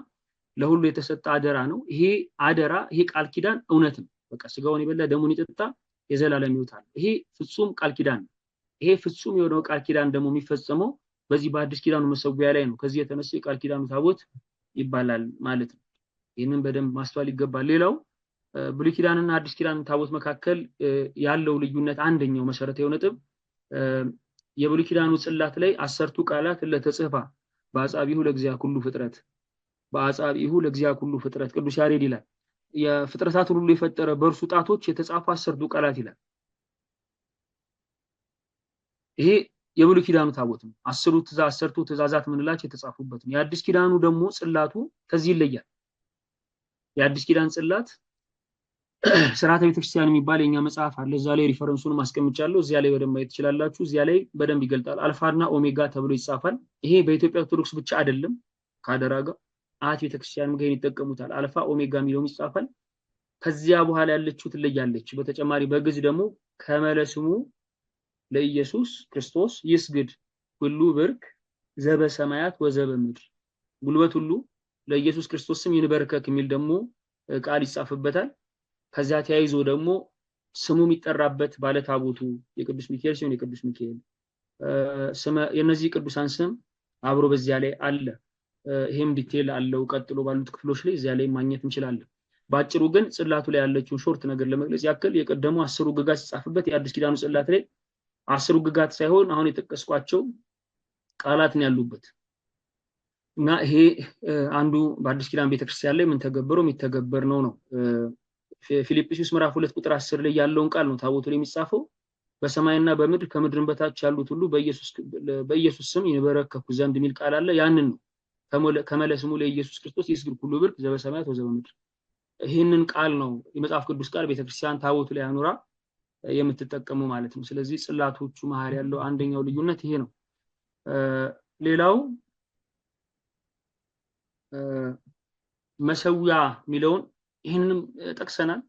ለሁሉ የተሰጠ አደራ ነው። ይሄ አደራ ይሄ ቃል ኪዳን እውነት ነው። በቃ ስጋውን የበላ ደሙን ይጠጣ የዘላለም ሕይወት አለ። ይሄ ፍጹም ቃል ኪዳን ነው። ይሄ ፍጹም የሆነው ቃል ኪዳን ደግሞ የሚፈጸመው በዚህ በአዲስ ኪዳኑ መሰዊያ ላይ ነው። ከዚህ የተነሳ ቃል ኪዳኑ ታቦት ይባላል ማለት ነው። ይሄንን በደንብ ማስተዋል ይገባል። ሌላው ብሉይ ኪዳንና አዲስ ኪዳን ታቦት መካከል ያለው ልዩነት አንደኛው መሰረታዊ ነጥብ የብሉይ ኪዳኑ ጽላት ላይ 10ቱ ቃላት ለተጽፋ በአጻቢሁ ለእግዚአብሔር ሁሉ ፍጥረት በአጻቢሁ ለእግዚአብሔር ሁሉ ፍጥረት ቅዱስ ያሬድ ይላል። የፍጥረታትን ሁሉ የፈጠረ በእርሱ ጣቶች የተጻፉ 10ቱ ቃላት ይላል። ይሄ የብሉይ ኪዳኑ ታቦት ነው። 10ቱ ትእዛዛት ምንላቸው የተጻፉበት ነው። የአዲስ ኪዳኑ ደግሞ ጽላቱ ከዚህ ይለያል። የአዲስ ኪዳን ጽላት ስርዓተ ቤተክርስቲያን የሚባል የኛ መጽሐፍ አለ። እዛ ላይ ሪፈረንሱን ማስቀምጫለሁ። እዚያ ላይ በደንብ ማየት ትችላላችሁ። እዚያ ላይ በደንብ ይገልጣል። አልፋና ኦሜጋ ተብሎ ይጻፋል። ይሄ በኢትዮጵያ ኦርቶዶክስ ብቻ አይደለም፣ ካደራ ጋር አት ቤተክርስቲያን ጋር ይጠቀሙታል። አልፋ ኦሜጋ የሚለው ይጻፋል። ከዚያ በኋላ ያለችው ትለያለች። በተጨማሪ በግዕዝ ደግሞ ከመለስሙ ለኢየሱስ ክርስቶስ ይስግድ ሁሉ ብርክ ዘበ ሰማያት ወዘበ ምድር፣ ጉልበት ሁሉ ለኢየሱስ ክርስቶስ ስም ይንበርከክ የሚል ደግሞ ቃል ይጻፍበታል። ከዚያ ተያይዞ ደግሞ ስሙ የሚጠራበት ባለ ታቦቱ የቅዱስ ሚካኤል ሲሆን የቅዱስ ሚካኤል የነዚህ ቅዱሳን ስም አብሮ በዚያ ላይ አለ። ይሄም ዲቴል አለው። ቀጥሎ ባሉት ክፍሎች ላይ እዚያ ላይ ማግኘት እንችላለን። ባጭሩ ግን ጽላቱ ላይ ያለችውን ሾርት ነገር ለመግለጽ ያክል የቀደሙ 10 ግጋት ሲጻፍበት የአዲስ ኪዳኑ ጽላት ላይ 10 ግጋት ሳይሆን አሁን የተጠቀስኳቸው ቃላት ነው ያሉበት እና ይሄ አንዱ በአዲስ ኪዳን ቤተክርስቲያን ላይ ምን ተገበረው የሚተገበር ነው። ፊልጵስዩስ ምዕራፍ 2 ቁጥር 10 ላይ ያለውን ቃል ነው ታቦቱ ላይ የሚጻፈው። በሰማይና በምድር ከምድርን በታች ያሉት ሁሉ በኢየሱስ ስም ይንበረከኩ ዘንድ የሚል ቃል አለ። ያንን ነው ከመለስሙ ለኢየሱስ ክርስቶስ ይስግድ ሁሉ ብርክ ዘበ ሰማያት ወዘበ ምድር። ይሄንን ቃል ነው የመጽሐፍ ቅዱስ ቃል ቤተክርስቲያን ታቦቱ ላይ አኑራ የምትጠቀመው ማለት ነው። ስለዚህ ጽላቶቹ መሐር ያለው አንደኛው ልዩነት ይሄ ነው። ሌላው መሰዊያ የሚለውን ይሄንንም ጠቅሰናል።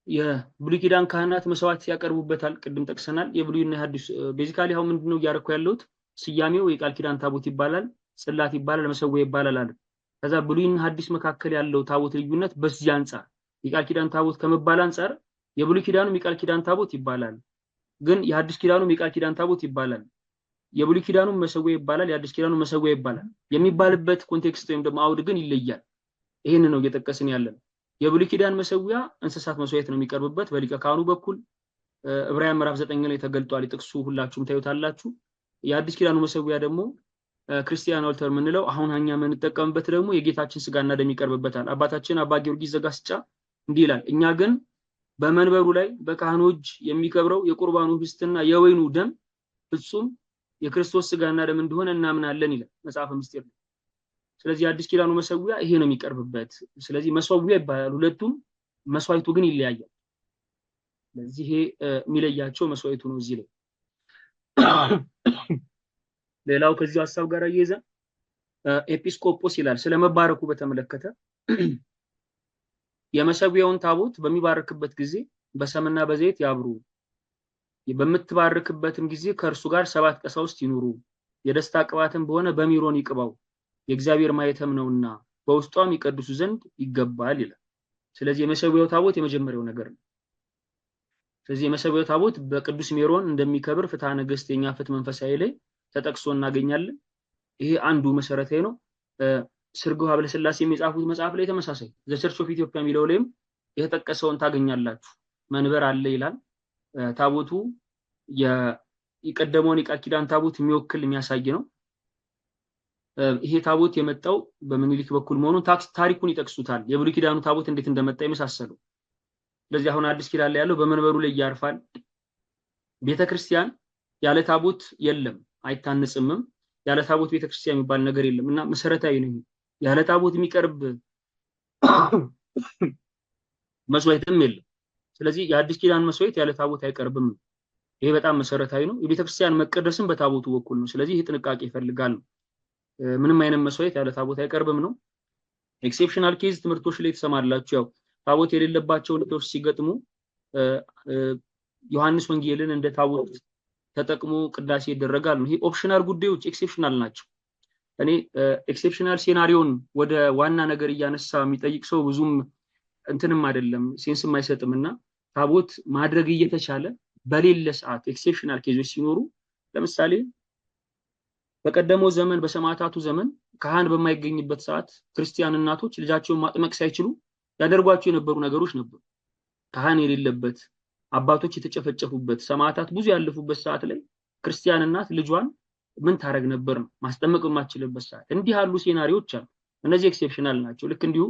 የብሉይ ኪዳን ካህናት መስዋዕት ያቀርቡበታል፣ ቅድም ጠቅሰናል። የብሉይና የሐዲስ ቤዚካሊ አሁን ምንድነው እያደረኩ ያለሁት ስያሜው የቃል ኪዳን ታቦት ይባላል፣ ጽላት ይባላል፣ መሰዊያ ይባላል አለ። ከዛ ብሉይና ሐዲስ መካከል ያለው ታቦት ልዩነት በዚህ አንፃር የቃል ኪዳን ታቦት ከመባል አንፃር የብሉይ ኪዳኑም የቃል ኪዳን ታቦት ይባላል፣ ግን የሐዲስ ኪዳኑም የቃል ኪዳን ታቦት ይባላል። የብሉይ ኪዳኑም መሰዊያ ይባላል፣ የሐዲስ ኪዳኑም መሰዊያ ይባላል። የሚባልበት ኮንቴክስት ወይም ደግሞ አውድ ግን ይለያል። ይሄን ነው እየጠቀስን ያለን። የብሉይ ኪዳን መሰዊያ እንስሳት መስዋዕት ነው የሚቀርብበት በሊቀ ካህኑ በኩል ዕብራውያን ምዕራፍ 9 ላይ ተገልጧል። ጥቅሱ ሁላችሁም ታዩታላችሁ። የሐዲስ ኪዳኑ መሰዊያ ደግሞ ክርስቲያን ኦልተር የምንለው አሁን እኛ የምንጠቀምበት ደግሞ የጌታችን ስጋና ደም ይቀርብበታል። አባታችን አባ ጊዮርጊስ ዘጋስጫ እንዲህ ይላል፣ እኛ ግን በመንበሩ ላይ በካህኑ እጅ የሚከብረው የቁርባኑ ህብስትና የወይኑ ደም ፍጹም የክርስቶስ ስጋና ደም እንደሆነ እናምናለን ይላል መጽሐፈ ምስጢር። ስለዚህ አዲስ ኪዳኑ መሰዊያ ይሄ ነው የሚቀርብበት። ስለዚህ መሰዊያ ይባላል ሁለቱም፣ መስዋዕቱ ግን ይለያያል። ስለዚህ ይሄ የሚለያቸው መስዋዕቱ ነው እዚህ ላይ። ሌላው ከዚህ ሐሳብ ጋር እየያዘ ኤጲስቆጶስ ይላል ስለመባረኩ በተመለከተ የመሰዊያውን ታቦት በሚባርክበት ጊዜ በሰምና በዘይት ያብሩ፣ በምትባርክበትም ጊዜ ከእርሱ ጋር 7 ቀሳውስት ይኑሩ፣ የደስታ ቅባትም በሆነ በሚሮን ይቅባው፣ የእግዚአብሔር ማየተም ነውና በውስጧም ይቀድሱ ዘንድ ይገባል ይላል። ስለዚህ የመሰዊያው ታቦት የመጀመሪያው ነገር ነው። ስለዚህ የመሰዊያው ታቦት በቅዱስ ሜሮን እንደሚከብር ፍትሐ ነገሥት የኛ ፍትሕ መንፈሳዊ ላይ ተጠቅሶ እናገኛለን። ይሄ አንዱ መሰረታዊ ነው። ስርግው ሀብለ ሥላሴ የሚጻፉት መጽሐፍ ላይ ተመሳሳይ ዘ ቸርች ኦፍ ኢትዮጵያ የሚለው ላይም የተጠቀሰውን ታገኛላችሁ። መንበር አለ ይላል። ታቦቱ የቀደመውን የቃል ኪዳን ታቦት የሚወክል የሚያሳይ ነው። ይሄ ታቦት የመጣው በምኒልክ በኩል መሆኑን ታሪኩን ይጠቅሱታል። የብሉይ ኪዳኑ ታቦት እንዴት እንደመጣ የመሳሰሉ። ስለዚህ አሁን አዲስ ኪዳን ላይ ያለው በመንበሩ ላይ ያርፋል። ቤተክርስቲያን ያለ ታቦት የለም፣ አይታነጽምም። ያለ ታቦት ቤተክርስቲያን የሚባል ነገር የለም እና መሰረታዊ ነው። ያለ ታቦት የሚቀርብ መስዋዕትም የለም። ስለዚህ የአዲስ ኪዳን መስዋዕት ያለ ታቦት አይቀርብም። ይሄ በጣም መሰረታዊ ነው። የቤተክርስቲያን መቀደስም በታቦቱ በኩል ነው። ስለዚህ ይሄ ጥንቃቄ ይፈልጋል። ምንም አይነት መስዋዕት ያለ ታቦት አይቀርብም ነው። ኤክሴፕሽናል ኬዝ ትምህርቶች ላይ ተሰማራላችሁ። ያው ታቦት የሌለባቸው ልጆች ሲገጥሙ ዮሐንስ ወንጌልን እንደ ታቦት ተጠቅሞ ቅዳሴ ይደረጋል ነው። ይሄ ኦፕሽናል ጉዳዮች ኤክሴፕሽናል ናቸው። እኔ ኤክሴፕሽናል ሴናሪዮን ወደ ዋና ነገር እያነሳ የሚጠይቅ ሰው ብዙም እንትንም አይደለም፣ ሴንስም አይሰጥምና ታቦት ማድረግ እየተቻለ በሌለ ሰዓት ኤክሴፕሽናል ኬዞች ሲኖሩ ለምሳሌ በቀደመው ዘመን በሰማዕታቱ ዘመን ካህን በማይገኝበት ሰዓት ክርስቲያን እናቶች ልጃቸውን ማጥመቅ ሳይችሉ ያደርጓቸው የነበሩ ነገሮች ነበሩ። ካህን የሌለበት አባቶች የተጨፈጨፉበት ሰማዕታት ብዙ ያለፉበት ሰዓት ላይ ክርስቲያን እናት ልጇን ምን ታረግ ነበር ነው ማስጠመቅ የማትችልበት ሰዓት። እንዲህ ያሉ ሴናሪዎች አሉ። እነዚህ ኤክሴፕሽናል ናቸው። ልክ እንዲሁ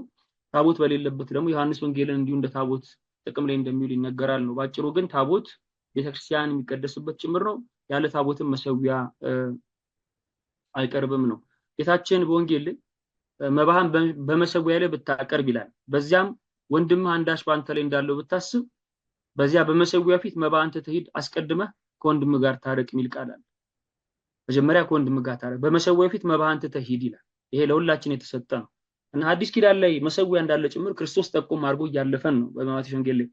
ታቦት በሌለበት ደግሞ ዮሐንስ ወንጌልን እንዲሁ እንደ ታቦት ጥቅም ላይ እንደሚውል ይነገራል ነው። ባጭሩ ግን ታቦት ቤተክርስቲያን የሚቀደስበት ጭምር ነው። ያለ ታቦትም መሰዊያ አይቀርብም ነው። ጌታችን በወንጌል ላይ መባህን በመሰዊያ ላይ ብታቀርብ ይላል። በዚያም ወንድምህ አንዳች በአንተ ላይ እንዳለው ብታስብ በዚያ በመሰዊያ ፊት መባህን ትተህ አስቀድመህ ከወንድምህ ጋር ታረቅ የሚል ቃል አለ። መጀመሪያ ከወንድምህ ጋር ታረቅ፣ በመሰዊያ ፊት መባህን ትተህ ይላል። ይሄ ለሁላችን የተሰጠ ነው እና አዲስ ኪዳን ላይ መሰዊያ እንዳለ ጭምር ክርስቶስ ጠቁም አድርጎ እያለፈን ነው። በማቴዎስ ወንጌል ላይ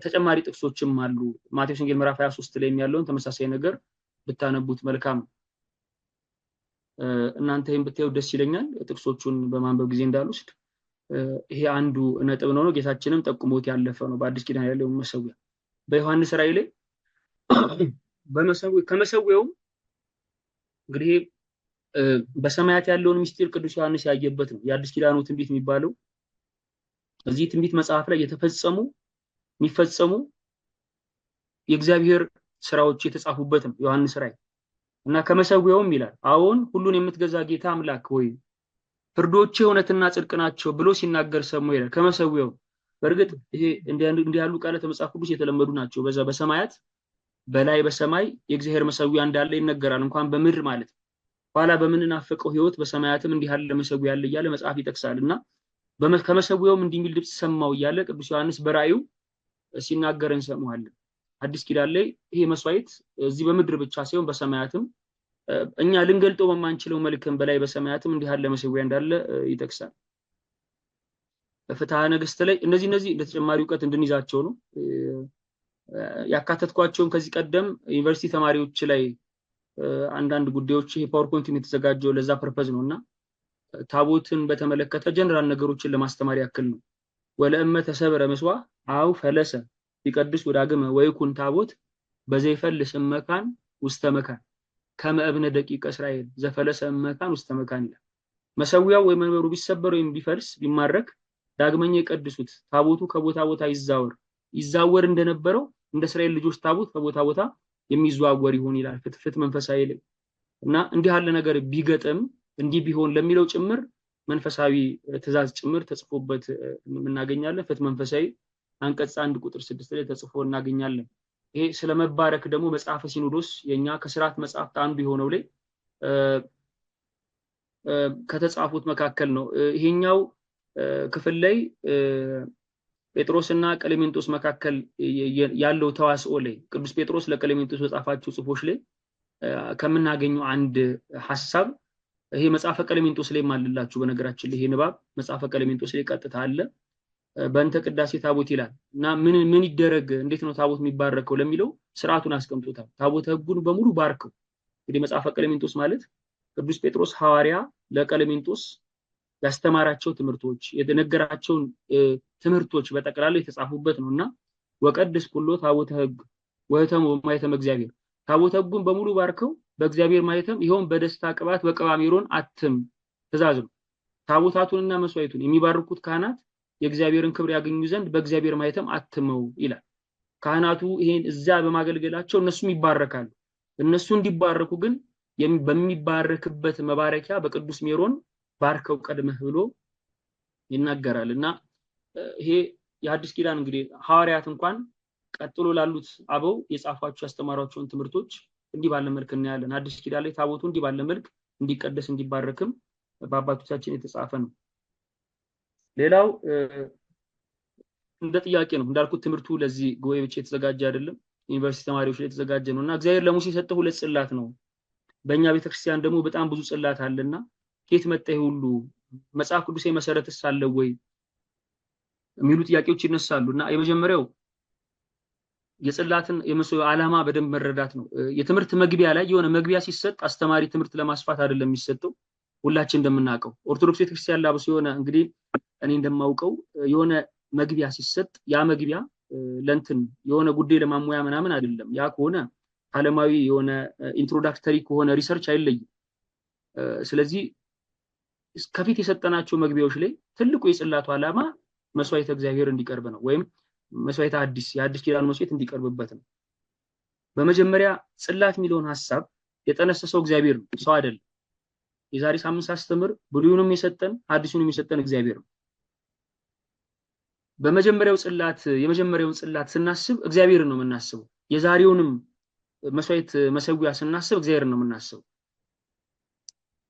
ተጨማሪ ጥቅሶችም አሉ። ማቴዎስ ወንጌል ምዕራፍ 23 ላይ ያለውን ተመሳሳይ ነገር ብታነቡት መልካም። እናንተ ይሄን ብታዩ ደስ ይለኛል። ጥቅሶቹን በማንበብ ጊዜ እንዳልወስድ ይሄ አንዱ ነጥብ ነው። ጌታችንም ጠቁሞት ያለፈ ነው። በአዲስ ኪዳን ያለው መሰዊያ በዮሐንስ ራእይ ላይ ከመሰዊያው እንግዲህ በሰማያት ያለውን ምስጢር ቅዱስ ዮሐንስ ያየበት ነው። የአዲስ ኪዳኑ ትንቢት የሚባለው እዚህ ትንቢት መጽሐፍ ላይ የሚፈጸሙ የእግዚአብሔር ስራዎች የተጻፉበት ነው ዮሐንስ ራእይ እና ከመሰዊያውም ይላል አዎን ሁሉን የምትገዛ ጌታ አምላክ ሆይ ፍርዶችህ እውነትና ጽድቅ ናቸው ብሎ ሲናገር ሰማሁ ይላል። ከመሰዊያው በእርግጥ ይሄ እንዲህ ያሉ ቃላት መጽሐፍ ቅዱስ የተለመዱ ናቸው። በዛ በሰማያት በላይ በሰማይ የእግዚአብሔር መሰዊያ እንዳለ ይነገራል። እንኳን በምድር ማለት ኋላ በምንናፈቀው ህይወት በሰማያትም እንዲህ ያለ መሰዊያ አለ እያለ መጽሐፍ ይጠቅሳልና ከመሰዊያውም እንዲህ የሚል ድምጽ ሰማሁ እያለ ቅዱስ ዮሐንስ በራእዩ ሲናገር እንሰማዋለን። አዲስ ኪዳን ላይ ይሄ መስዋዕት እዚህ በምድር ብቻ ሳይሆን በሰማያትም እኛ ልንገልጠው በማንችለው መልክም በላይ በሰማያትም እንዲህ ያለ መሰዊያ እንዳለ ይጠቅሳል። በፍትሐ ነገሥት ላይ እነዚህ እንደተጨማሪ ዕውቀት እንድንይዛቸው ነው ያካተትኳቸውን። ከዚህ ቀደም ዩኒቨርሲቲ ተማሪዎች ላይ አንዳንድ ጉዳዮች ይሄ ፓወርፖይንት የተዘጋጀው ለዛ ፐርፐዝ ነውና ታቦትን በተመለከተ ጀነራል ነገሮችን ለማስተማር ያክል ነው። ወለእመ ተሰበረ መስዋ አው ፈለሰ ይቀድስ ወዳግመ ወይኩን ታቦት በዘይፈልስ መካን ውስተ መካን ከመ እብነ ደቂቀ እስራኤል ዘፈለሰ መካን ውስተ መካን ይላል። መሰዊያው ወይ መንበሩ ቢሰበር ወይም ቢፈልስ ቢማረክ ዳግመኛ ይቀድሱት ታቦቱ ከቦታ ቦታ ይዛወር እንደነበረው እንደ እስራኤል ልጆች ታቦት ከቦታ ቦታ የሚዘዋወር ይሁን ይላል ፍትፍት መንፈሳዊ ላይ እና እንዲህ ያለ ነገር ቢገጥም እንዲህ ቢሆን ለሚለው ጭምር መንፈሳዊ ትእዛዝ ጭምር ተጽፎበት እናገኛለን። ፍትህ መንፈሳዊ አንቀጽ 1 ቁጥር 6 ላይ ተጽፎ እናገኛለን። ይሄ ስለመባረክ ደግሞ መጽሐፈ ሲኖዶስ የኛ ከሥርዓት መጽሐፍት አንዱ የሆነው ላይ ከተጻፉት መካከል ነው። ይሄኛው ክፍል ላይ ጴጥሮስና ቀሌሜንጦስ መካከል ያለው ተዋስኦ ላይ ቅዱስ ጴጥሮስ ለቀሌሜንጦስ በጻፋቸው ጽፎች ላይ ከምናገኘው አንድ ሐሳብ ይሄ መጽሐፈ ቀሌሜንጦስ ላይ ማልላችሁ። በነገራችን ላይ ይሄ ንባብ መጽሐፈ ቀሌሜንጦስ ላይ ቀጥታ አለ። በእንተ ቅዳሴ ታቦት ይላል እና ምን ይደረግ እንዴት ነው ታቦት የሚባረከው ለሚለው ስርዓቱን አስቀምጦታል። ታቦተ ሕጉን በሙሉ ባርከው። እንግዲህ መጽሐፈ ቀሌሜንጦስ ማለት ቅዱስ ጴጥሮስ ሐዋርያ ለቀሌሜንጦስ ያስተማራቸው ትምህርቶች የተነገራቸውን ትምህርቶች በጠቅላላ የተጻፉበት ነውና ወቀድስ ኩሎ ታቦተ ሕግ ወህተም ወማይተም እግዚአብሔር ታቦተ ሕጉን በሙሉ ባርከው በእግዚአብሔር ማይተም ይሄውን በደስታ ቅባት በቀባሜሮን አትም ትእዛዝ ነው። ታቦታቱንና መስዋዕቱን የሚባርኩት ካህናት የእግዚአብሔርን ክብር ያገኙ ዘንድ በእግዚአብሔር ማይተም አትመው ይላል። ካህናቱ ይሄን እዛ በማገልገላቸው እነሱም ይባረካሉ። እነሱ እንዲባረኩ ግን በሚባረክበት መባረኪያ በቅዱስ ሜሮን ባርከው ቀድመህ ብሎ ይናገራልና ይሄ የሐዲስ ኪዳን እንግዲህ ሐዋርያት እንኳን ቀጥሎ ላሉት አበው የጻፏቸው ያስተማሯቸውን ትምህርቶች እንዲህ ባለ መልክ እናያለን። አዲስ ኪዳን ላይ ታቦቱ እንዲህ ባለ መልክ እንዲቀደስ እንዲባረክም በአባቶቻችን የተጻፈ ነው። ሌላው እንደ ጥያቄ ነው እንዳልኩት ትምህርቱ ለዚህ ጉባኤ ብቻ የተዘጋጀ አይደለም፣ ዩኒቨርሲቲ ተማሪዎች ላይ የተዘጋጀ ነውና እግዚአብሔር ለሙሴ የሰጠው 2 ጽላት ነው። በእኛ ቤተክርስቲያን ደግሞ በጣም ብዙ ጽላት አለና ከየት መጣ ይሄ ሁሉ? መጽሐፍ ቅዱሳዊ መሰረትስ አለው ወይ የሚሉ ጥያቄዎች ይነሳሉና የመጀመሪያው የጽላትን የመሰው ዓላማ በደንብ መረዳት ነው። የትምህርት መግቢያ ላይ የሆነ መግቢያ ሲሰጥ አስተማሪ ትምህርት ለማስፋት አይደለም የሚሰጠው። ሁላችን እንደምናውቀው ኦርቶዶክስ ቤተክርስቲያን ላብሶ የሆነ እንግዲህ እኔ እንደማውቀው የሆነ መግቢያ ሲሰጥ ያ መግቢያ ለእንትን የሆነ ጉዳይ ለማሙያ ምናምን አይደለም። ያ ከሆነ ዓለማዊ የሆነ ኢንትሮዳክተሪ ከሆነ ሪሰርች አይለይም። ስለዚህ ከፊት የሰጠናቸው መግቢያዎች ላይ ትልቁ የጽላቱ ዓላማ መስዋዕተ እግዚአብሔር እንዲቀርብ ነው፣ ወይም መስዋዕተ የአዲስ ኪዳን መስዋዕት እንዲቀርብበት ነው። በመጀመሪያ ጽላት የሚለውን ሐሳብ የጠነሰሰው እግዚአብሔር ነው፣ ሰው አይደለም። የዛሬ ሳምንት ሳስተምር ብሉይንም የሰጠን አዲሱንም የሰጠን እግዚአብሔር ነው። የመጀመሪያውን ጽላት ስናስብ እግዚአብሔርን ነው የምናስበው። የዛሬውንም መስዋዕት መሰዊያ ስናስብ እግዚአብሔርን ነው የምናስበው።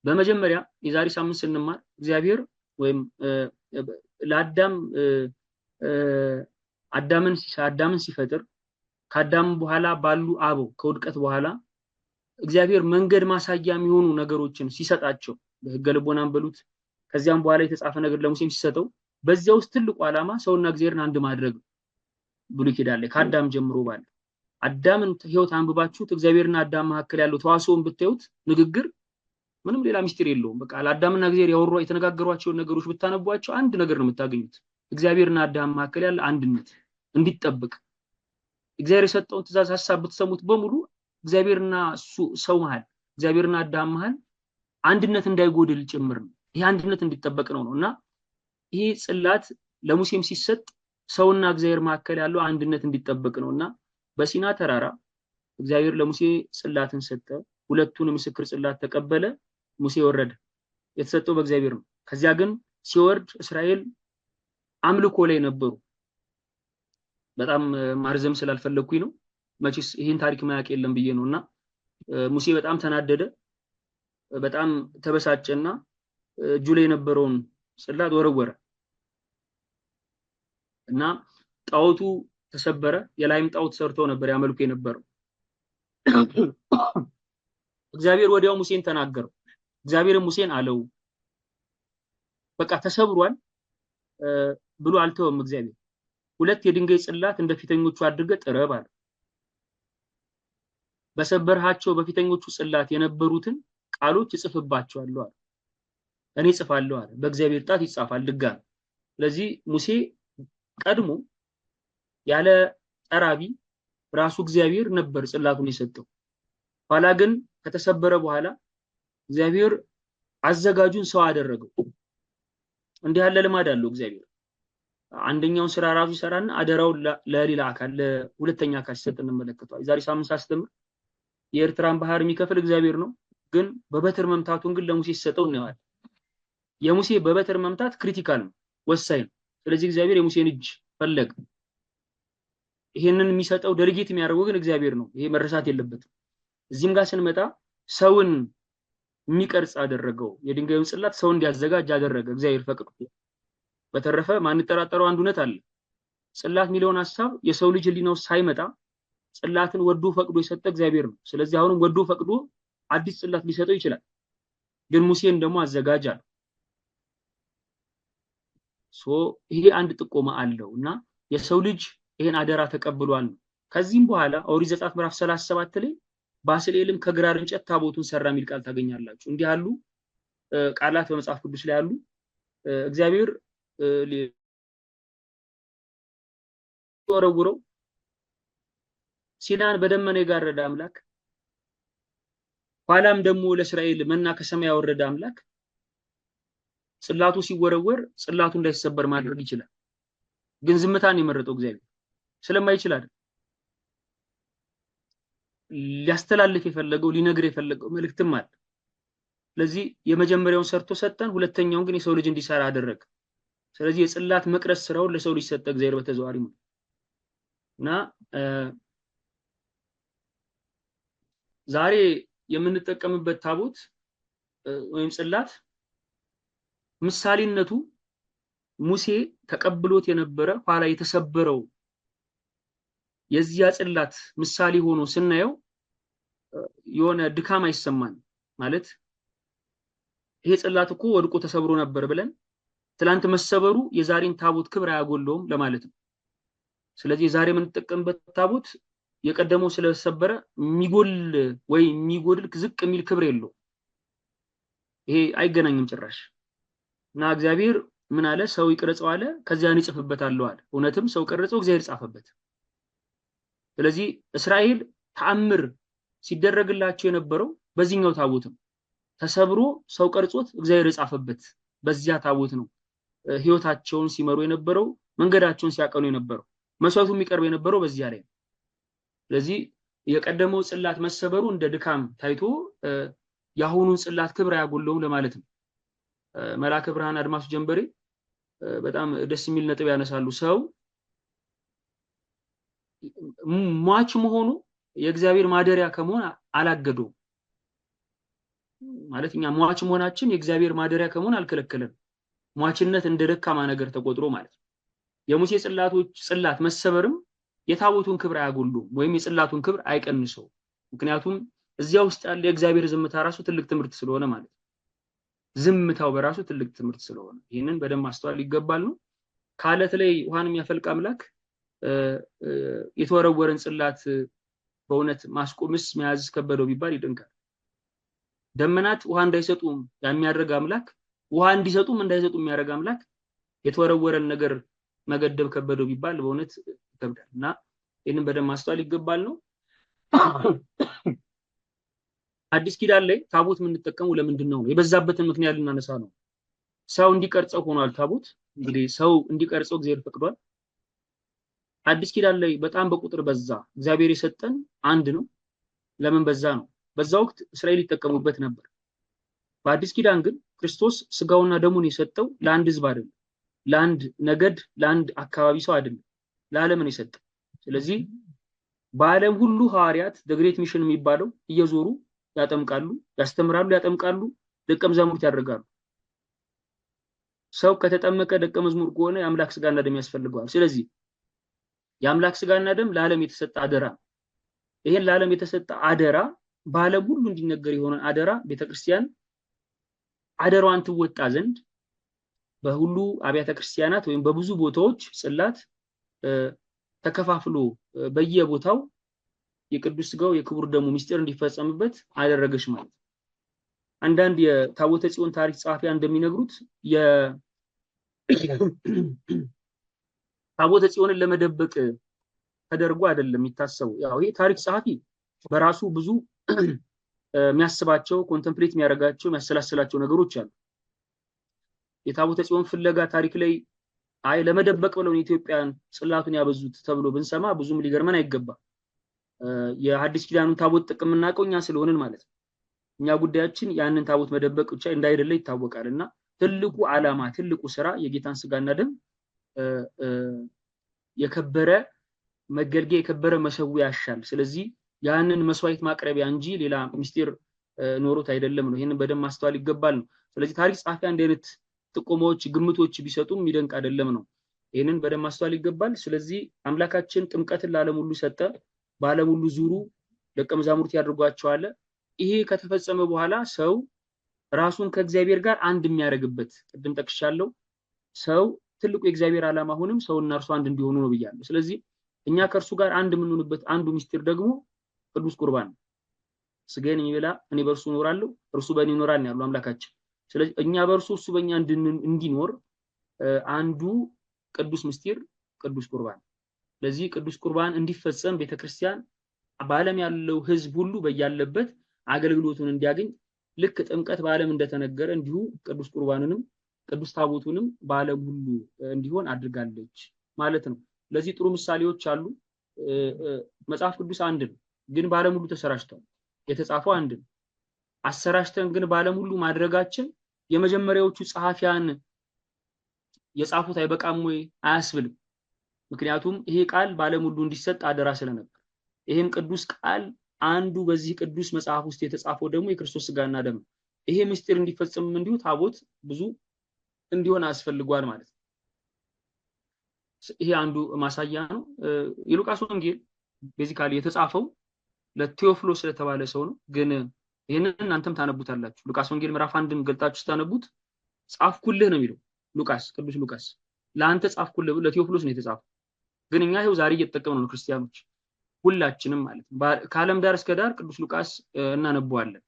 በመጀመሪያ የዛሬ ሳምንት ስንማር እግዚአብሔር ወይም ለአዳም አዳምን ሲፈጥር ከአዳም በኋላ ባሉ አበው ከውድቀት በኋላ እግዚአብሔር መንገድ ማሳያ የሚሆኑ ነገሮችን ሲሰጣቸው በሕገ ልቦናም በሉት ከዚያም በኋላ የተጻፈ ነገር ለሙሴም ሲሰጠው በዚያ ውስጥ ትልቁ ዓላማ ሰውና እግዚአብሔርን አንድ ማድረግ ብሉይ ኪዳን ላይ ከአዳም ጀምሮ ባለ አዳምን ሕይወት አንብባችሁት እግዚአብሔርና አዳም መካከል ያለው ተዋስኦን ብታዩት ንግግር ምንም ሌላ ሚስጥር የለውም። በቃ ለአዳምና እግዚአብሔር ያወሩ የተነጋገሯቸውን ነገሮች ብታነቧቸው አንድ ነገር ነው የምታገኙት። እግዚአብሔርና አዳም መካከል ያለ አንድነት እንዲጠበቅ እግዚአብሔር የሰጠውን ትእዛዝ ሐሳብ ብትሰሙት በሙሉ እግዚአብሔርና ሰው መሃል እግዚአብሔርና አዳም መሃል አንድነት እንዳይጎድል ጭምር ነው። ይሄ አንድነት እንዲጠበቅ ነውና ይሄ ጽላት ለሙሴም ሲሰጥ ሰውና እግዚአብሔር መካከል ያለው አንድነት እንዲጠበቅ ነውና በሲና ተራራ እግዚአብሔር ለሙሴ ጽላትን ሰጠ። ሁለቱን ምስክር ጽላት ተቀበለ። ሙሴ ወረደ። የተሰጠው በእግዚአብሔር ነው። ከዚያ ግን ሲወርድ እስራኤል አምልኮ ላይ ነበሩ። በጣም ማርዘም ስላልፈለኩኝ ነው። መቼስ ይሄን ታሪክ ማያውቅ የለም ብዬ ነውና ሙሴ በጣም ተናደደ፣ በጣም ተበሳጨና እጁ ላይ የነበረውን ጽላት ወረወረ እና ጣዖቱ ተሰበረ። የላይም ጣዖት ሰርተው ነበር ያመልኩ የነበረው። እግዚአብሔር ወዲያው ሙሴን ተናገረው። እግዚአብሔርም ሙሴን አለው በቃ ተሰብሯል ብሎ አልተወም። እግዚአብሔር 2 የድንጋይ ጽላት እንደ ፊተኞቹ አድርገህ ጥረብ አለ። በሰበርሃቸው በፊተኞቹ ጽላት የነበሩትን ቃሎች እጽፍባቸዋለሁ አለ። እኔ እጽፋለሁ አለ። በእግዚአብሔር ጣት ይጻፋል ድጋሚ። ስለዚህ ሙሴ ቀድሞ ያለ ጠራቢ ራሱ እግዚአብሔር ነበር ጽላቱን የሰጠው። ኋላ ግን ከተሰበረ በኋላ እግዚአብሔር አዘጋጁን ሰው አደረገው። እንዲህ ያለ ልማድ አለው እግዚአብሔር። አንደኛውን ስራ ራሱ ይሰራና አደራውን ለሌላ አካል ለሁለተኛ አካል ሲሰጥ እንመለከተዋለን። ዛሬ ሳምንት ሳስተምር የኤርትራን ባህር የሚከፍል እግዚአብሔር ነው፣ ግን በበትር መምታቱን ግን ለሙሴ ሲሰጠው እናየዋለን። የሙሴ በበትር መምታት ክሪቲካል ነው፣ ወሳኝ ነው። ስለዚህ እግዚአብሔር የሙሴን እጅ ፈለገ። ይሄንን የሚሰጠው ደልጌት የሚያደርገው ግን እግዚአብሔር ነው። ይሄ መረሳት የለበትም። እዚህም ጋር ስንመጣ ሰውን የሚቀርጽ አደረገው። የድንጋዩን ጽላት ሰው እንዲያዘጋጅ አደረገ እግዚአብሔር ፈቅዶ። በተረፈ ማንጠራጠረው አንድ እውነት አለ። ጽላት የሚለውን ሐሳብ የሰው ልጅ ሊነው ሳይመጣ ጽላትን ወዶ ፈቅዶ የሰጠ እግዚአብሔር ነው። ስለዚህ አሁንም ወዶ ፈቅዶ አዲስ ጽላት ሊሰጠው ይችላል። ግን ሙሴን ደግሞ አዘጋጅ አለ። ይሄ አንድ ጥቆማ አለውና የሰው ልጅ ይሄን አደራ ተቀብሏል። ከዚህም በኋላ ኦሪት ዘጸአት ምዕራፍ 37 ላይ ባስልኤልም ከግራር እንጨት ታቦቱን ሰራ የሚል ቃል ታገኛላችሁ። እንዲህ ያሉ ቃላት በመጽሐፍ ቅዱስ ላይ ያሉ እግዚአብሔር ወረውረው ሲናን በደመና የጋረደ አምላክ፣ ኋላም ደግሞ ለእስራኤል መና ከሰማይ ያወረደ አምላክ ጽላቱ ሲወረወር ጽላቱ እንዳይሰበር ማድረግ ይችላል። ግን ዝምታን የመረጠው እግዚአብሔር ስለማይችል አይደል። ሊያስተላልፍ የፈለገው ሊነግር የፈለገው መልእክትም አለ። ስለዚህ የመጀመሪያውን ሰርቶ ሰጠን፣ ሁለተኛውን ግን የሰው ልጅ እንዲሰራ አደረገ። ስለዚህ የጽላት መቅረጽ ስራውን ለሰው ልጅ ሰጠ እግዚአብሔር በተዘዋዋሪ ነው እና ዛሬ የምንጠቀምበት ታቦት ወይም ጽላት ምሳሌነቱ ሙሴ ተቀብሎት የነበረ ኋላ የተሰበረው የዚያ ጽላት ምሳሌ ሆኖ ስናየው የሆነ ድካም አይሰማን ማለት ይሄ ጽላት እኮ ወድቆ ተሰብሮ ነበር ብለን ትላንት መሰበሩ የዛሬን ታቦት ክብር አያጎለውም ለማለት ነው። ስለዚህ ዛሬ የምንጠቀምበት ታቦት የቀደመው ስለሰበረ የሚጎል ወይ የሚጎድል ዝቅ የሚል ክብር የለው። ይሄ አይገናኝም ጭራሽ እና እግዚአብሔር ምን አለ? ሰው ይቀርጸው አለ፣ ከዚያን ይጽፍበታል አለ። እውነትም ሰው ቀርጸው እግዚአብሔር ጻፈበት። ስለዚህ እስራኤል ተአምር ሲደረግላቸው የነበረው በዚህኛው ታቦት ነው። ተሰብሮ ሰው ቀርጾት እግዚአብሔር ጻፈበት በዚያ ታቦት ነው ህይወታቸውን ሲመሩ የነበረው፣ መንገዳቸውን ሲያቀኑ የነበረው፣ መስዋዕቱ የሚቀርብ የነበረው በዚያ ላይ ነው። ስለዚህ የቀደመው ጽላት መሰበሩ እንደ ድካም ታይቶ ያሁኑን ጽላት ክብር ያጎለውም ለማለት ነው። መላከ ብርሃን አድማሱ ጀንበሬ በጣም ደስ የሚል ነጥብ ያነሳሉ። ሰው ሟች መሆኑ የእግዚአብሔር ማደሪያ ከመሆን አላገደውም ማለት እኛ ሟች መሆናችን የእግዚአብሔር ማደሪያ ከመሆን አልከለከለም። ሟችነት እንደ ደካማ ነገር ተቆጥሮ ማለት ነው። የሙሴ ጽላት መሰበርም የታቦቱን ክብር አያጎሉም ወይም የጽላቱን ክብር አይቀንሰው። ምክንያቱም እዚያ ውስጥ ያለ የእግዚአብሔር ዝምታ ራሱ ትልቅ ትምህርት ስለሆነ ማለት ነው። ዝምታው በራሱ ትልቅ ትምህርት ስለሆነ ይሄንን በደንብ ማስተዋል ይገባል ነው። ካለት ላይ ውሃን የሚያፈልቅ አምላክ የተወረወረን ጽላት በእውነት ማስቆምስ መያዝ ከበደው ቢባል ይደንቃል። ደመናት ውሃ እንዳይሰጡም የሚያደርግ አምላክ ውሃ እንዲሰጡም እንዳይሰጡም የሚያደርግ አምላክ የተወረወረን ነገር መገደብ ከበደው ቢባል በእውነት ይከብዳል እና ይሄንን በደንብ ማስተዋል ይገባል ነው። አዲስ ኪዳን ላይ ታቦት የምንጠቀመው ለምንድን ነው? የበዛበትን ምክንያት ልናነሳ ነው። ሰው እንዲቀርጸው ሆኗል ታቦት። እንግዲህ ሰው እንዲቀርጸው እግዚአብሔር ፈቅዷል። አዲስ ኪዳን ላይ በጣም በቁጥር በዛ። እግዚአብሔር የሰጠን አንድ ነው። ለምን በዛ ነው? በዛ ወቅት እስራኤል ይጠቀሙበት ነበር። በአዲስ ኪዳን ግን ክርስቶስ ስጋውና ደሙን የሰጠው ለአንድ ህዝብ አይደለም፣ ለአንድ ነገድ፣ ለአንድ አካባቢ ሰው አይደለም፣ ለዓለም ነው የሰጠው። ስለዚህ በዓለም ሁሉ ሐዋርያት ግሬት ሚሽን የሚባለው እየዞሩ ያጠምቃሉ፣ ያስተምራሉ፣ ያጠምቃሉ፣ ደቀ መዛሙርት ያደርጋሉ። ሰው ከተጠመቀ ደቀ መዝሙር ከሆነ የአምላክ ስጋና ደም ያስፈልገዋል። ስለዚህ የአምላክ ስጋና ደም ለዓለም የተሰጠ አደራ። ይሄን ለዓለም የተሰጠ አደራ በዓለም ሁሉ እንዲነገር የሆነ አደራ ቤተክርስቲያን አደራዋን ትወጣ ዘንድ በሁሉ አብያተ ክርስቲያናት ወይም በብዙ ቦታዎች ጽላት ተከፋፍሎ በየቦታው የቅዱስ ስጋው የክቡር ደሙ ምስጢር እንዲፈጸምበት አደረገች ማለት። አንዳንድ የታቦተ ጽዮን ታሪክ ጸሐፊያን እንደሚነግሩት ታቦተ ጽዮንን ለመደበቅ ተደርጎ አይደለም የሚታሰበው። ያው ይሄ ታሪክ ጸሐፊ በራሱ ብዙ የሚያስባቸው ኮንተምፕሌት የሚያደርጋቸው የሚያሰላስላቸው ነገሮች አሉ። የታቦተ ጽዮን ፍለጋ ታሪክ ላይ አይ ለመደበቅ ብለው ኢትዮጵያን ጽላቱን ያበዙት ተብሎ ብንሰማ ብዙም ሊገርመን አይገባም። የሐዲስ ኪዳኑን ታቦት ጥቅም እናቀው እኛ ስለሆነን ማለት ነው። እኛ ጉዳያችን ያንን ታቦት መደበቅ ብቻ እንዳይደለ ይታወቃልና ትልቁ ዓላማ ትልቁ ስራ የጌታን ስጋና ደም የከበረ መገልገያ የከበረ መሰዊያ ያሻል። ስለዚህ ያንን መስዋዕት ማቅረቢያ እንጂ ሌላ ምስጢር ኖሮት አይደለም ነው። ይሄንን በደንብ ማስተዋል ይገባል ነው። ስለዚህ ታሪክ ጸሐፊያን እንደ አይነት ጥቆማዎች ግምቶች ቢሰጡም የሚደንቅ አይደለም ነው። ይሄንን በደንብ ማስተዋል ይገባል። ስለዚህ አምላካችን ጥምቀትን ለዓለም ሁሉ ሰጠ፣ በዓለም ሁሉ ዙሩ ደቀ መዛሙርት ያድርጓቸዋል። ይሄ ከተፈጸመ በኋላ ሰው ራሱን ከእግዚአብሔር ጋር አንድ የሚያደርግበት ቅድም ጠቅሻለሁ። ሰው ትልቁ የእግዚአብሔር ዓላማ ሆነም ሰውና እርሱ አንድ እንዲሆኑ ነው ብያለሁ። ስለዚህ እኛ ከእርሱ ጋር አንድ የምንሆንበት አንዱ ምስጢር ደግሞ ቅዱስ ቁርባን ነው። ስጋዬን የሚበላ እኔ በእርሱ እኖራለሁ እርሱ በእኔ ይኖራል ያለው አምላካችን። ስለዚህ እኛ በእርሱ እሱ በእኛ እንዲኖር አንዱ ቅዱስ ምስጢር ቅዱስ ቁርባን። ስለዚህ ቅዱስ ቁርባን እንዲፈጸም ቤተክርስቲያን በዓለም ያለው ህዝብ ሁሉ በያለበት አገልግሎቱን እንዲያገኝ ልክ ጥምቀት በዓለም እንደተነገረ እንዲሁ ቅዱስ ቁርባንንም ቅዱስ ታቦቱንም በዓለም ሁሉ እንዲሆን አድርጋለች ማለት ነው። ለዚህ ጥሩ ምሳሌዎች አሉ። መጽሐፍ ቅዱስ አንድ ነው። ግን በዓለም ሁሉ ተሰራጭቷል። የተጻፈው አንድ ነው። አሰራጭተን ግን በዓለም ሁሉ ማድረጋችን የመጀመሪያዎቹ ጸሐፊያን የጻፉት አይበቃም ወይ አያስብልም። ምክንያቱም ይሄ ቃል በዓለም ሁሉ እንዲሰጥ አደራ ስለነበር ይሄም ቅዱስ ቃል አንዱ በዚህ ቅዱስ መጽሐፍ ውስጥ የተጻፈው ደግሞ የክርስቶስ ሥጋና ደም ነው። ይሄ ምስጢር እንዲፈጸም እንዲሁ ታቦት ብዙ እንዲሆን አስፈልጓል ማለት ነው። ይሄ አንዱ ማሳያ ነው። የሉቃስ ወንጌል ቤዚካሊ የተጻፈው ለቴዎፍሎስ ስለተባለ ሰው ነው። ግን ይሄንን እናንተም ታነቡታላችሁ። ሉቃስ ወንጌል ምዕራፍ 1ን ገልጣችሁ ታነቡት ጻፍኩልህ ነው የሚለው ሉቃስ፣ ቅዱስ ሉቃስ ለአንተ ጻፍኩልህ ለቴዎፍሎስ ነው የተጻፈው። ግን እኛ ይሄው ዛሬ እየተጠቀምነው ነው ክርስቲያኖች ሁላችንም ማለት ነው። ከዓለም ዳር እስከ ዳር ቅዱስ ሉቃስ እናነበዋለን፣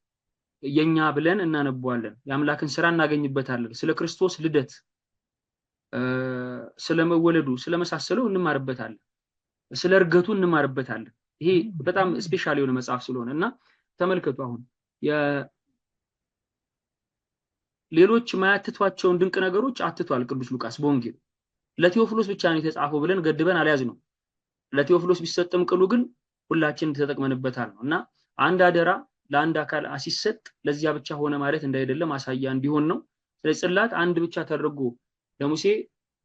የኛ ብለን እናነበዋለን። የአምላክን ስራ እናገኝበታለን። ስለ ክርስቶስ ልደት፣ ስለመወለዱ፣ ስለመሳሰለው እንማርበታለን። ስለ እርገቱ እንማርበታለን። ይሄ በጣም ስፔሻል የሆነ መጽሐፍ ስለሆነ እና ተመልከቱ አሁን ሌሎች ማያትቷቸውን ድንቅ ነገሮች አትቷል ቅዱስ ሉቃስ በወንጌል። ለቴዎፍሎስ ብቻ ነው የተጻፈው ብለን ገድበን አልያዝነው። ለቴዎፍሎስ ቢሰጥም ቅሉ ግን ሁላችን ተጠቅመንበታል ነው እና አንድ አደራ ለአንድ አካል ሲሰጥ ለዚያ ብቻ ሆነ ማለት እንዳይደለም ማሳያ እንዲሆን ነው። ስለዚህ ጽላት አንድ ብቻ ተደርጎ ለሙሴ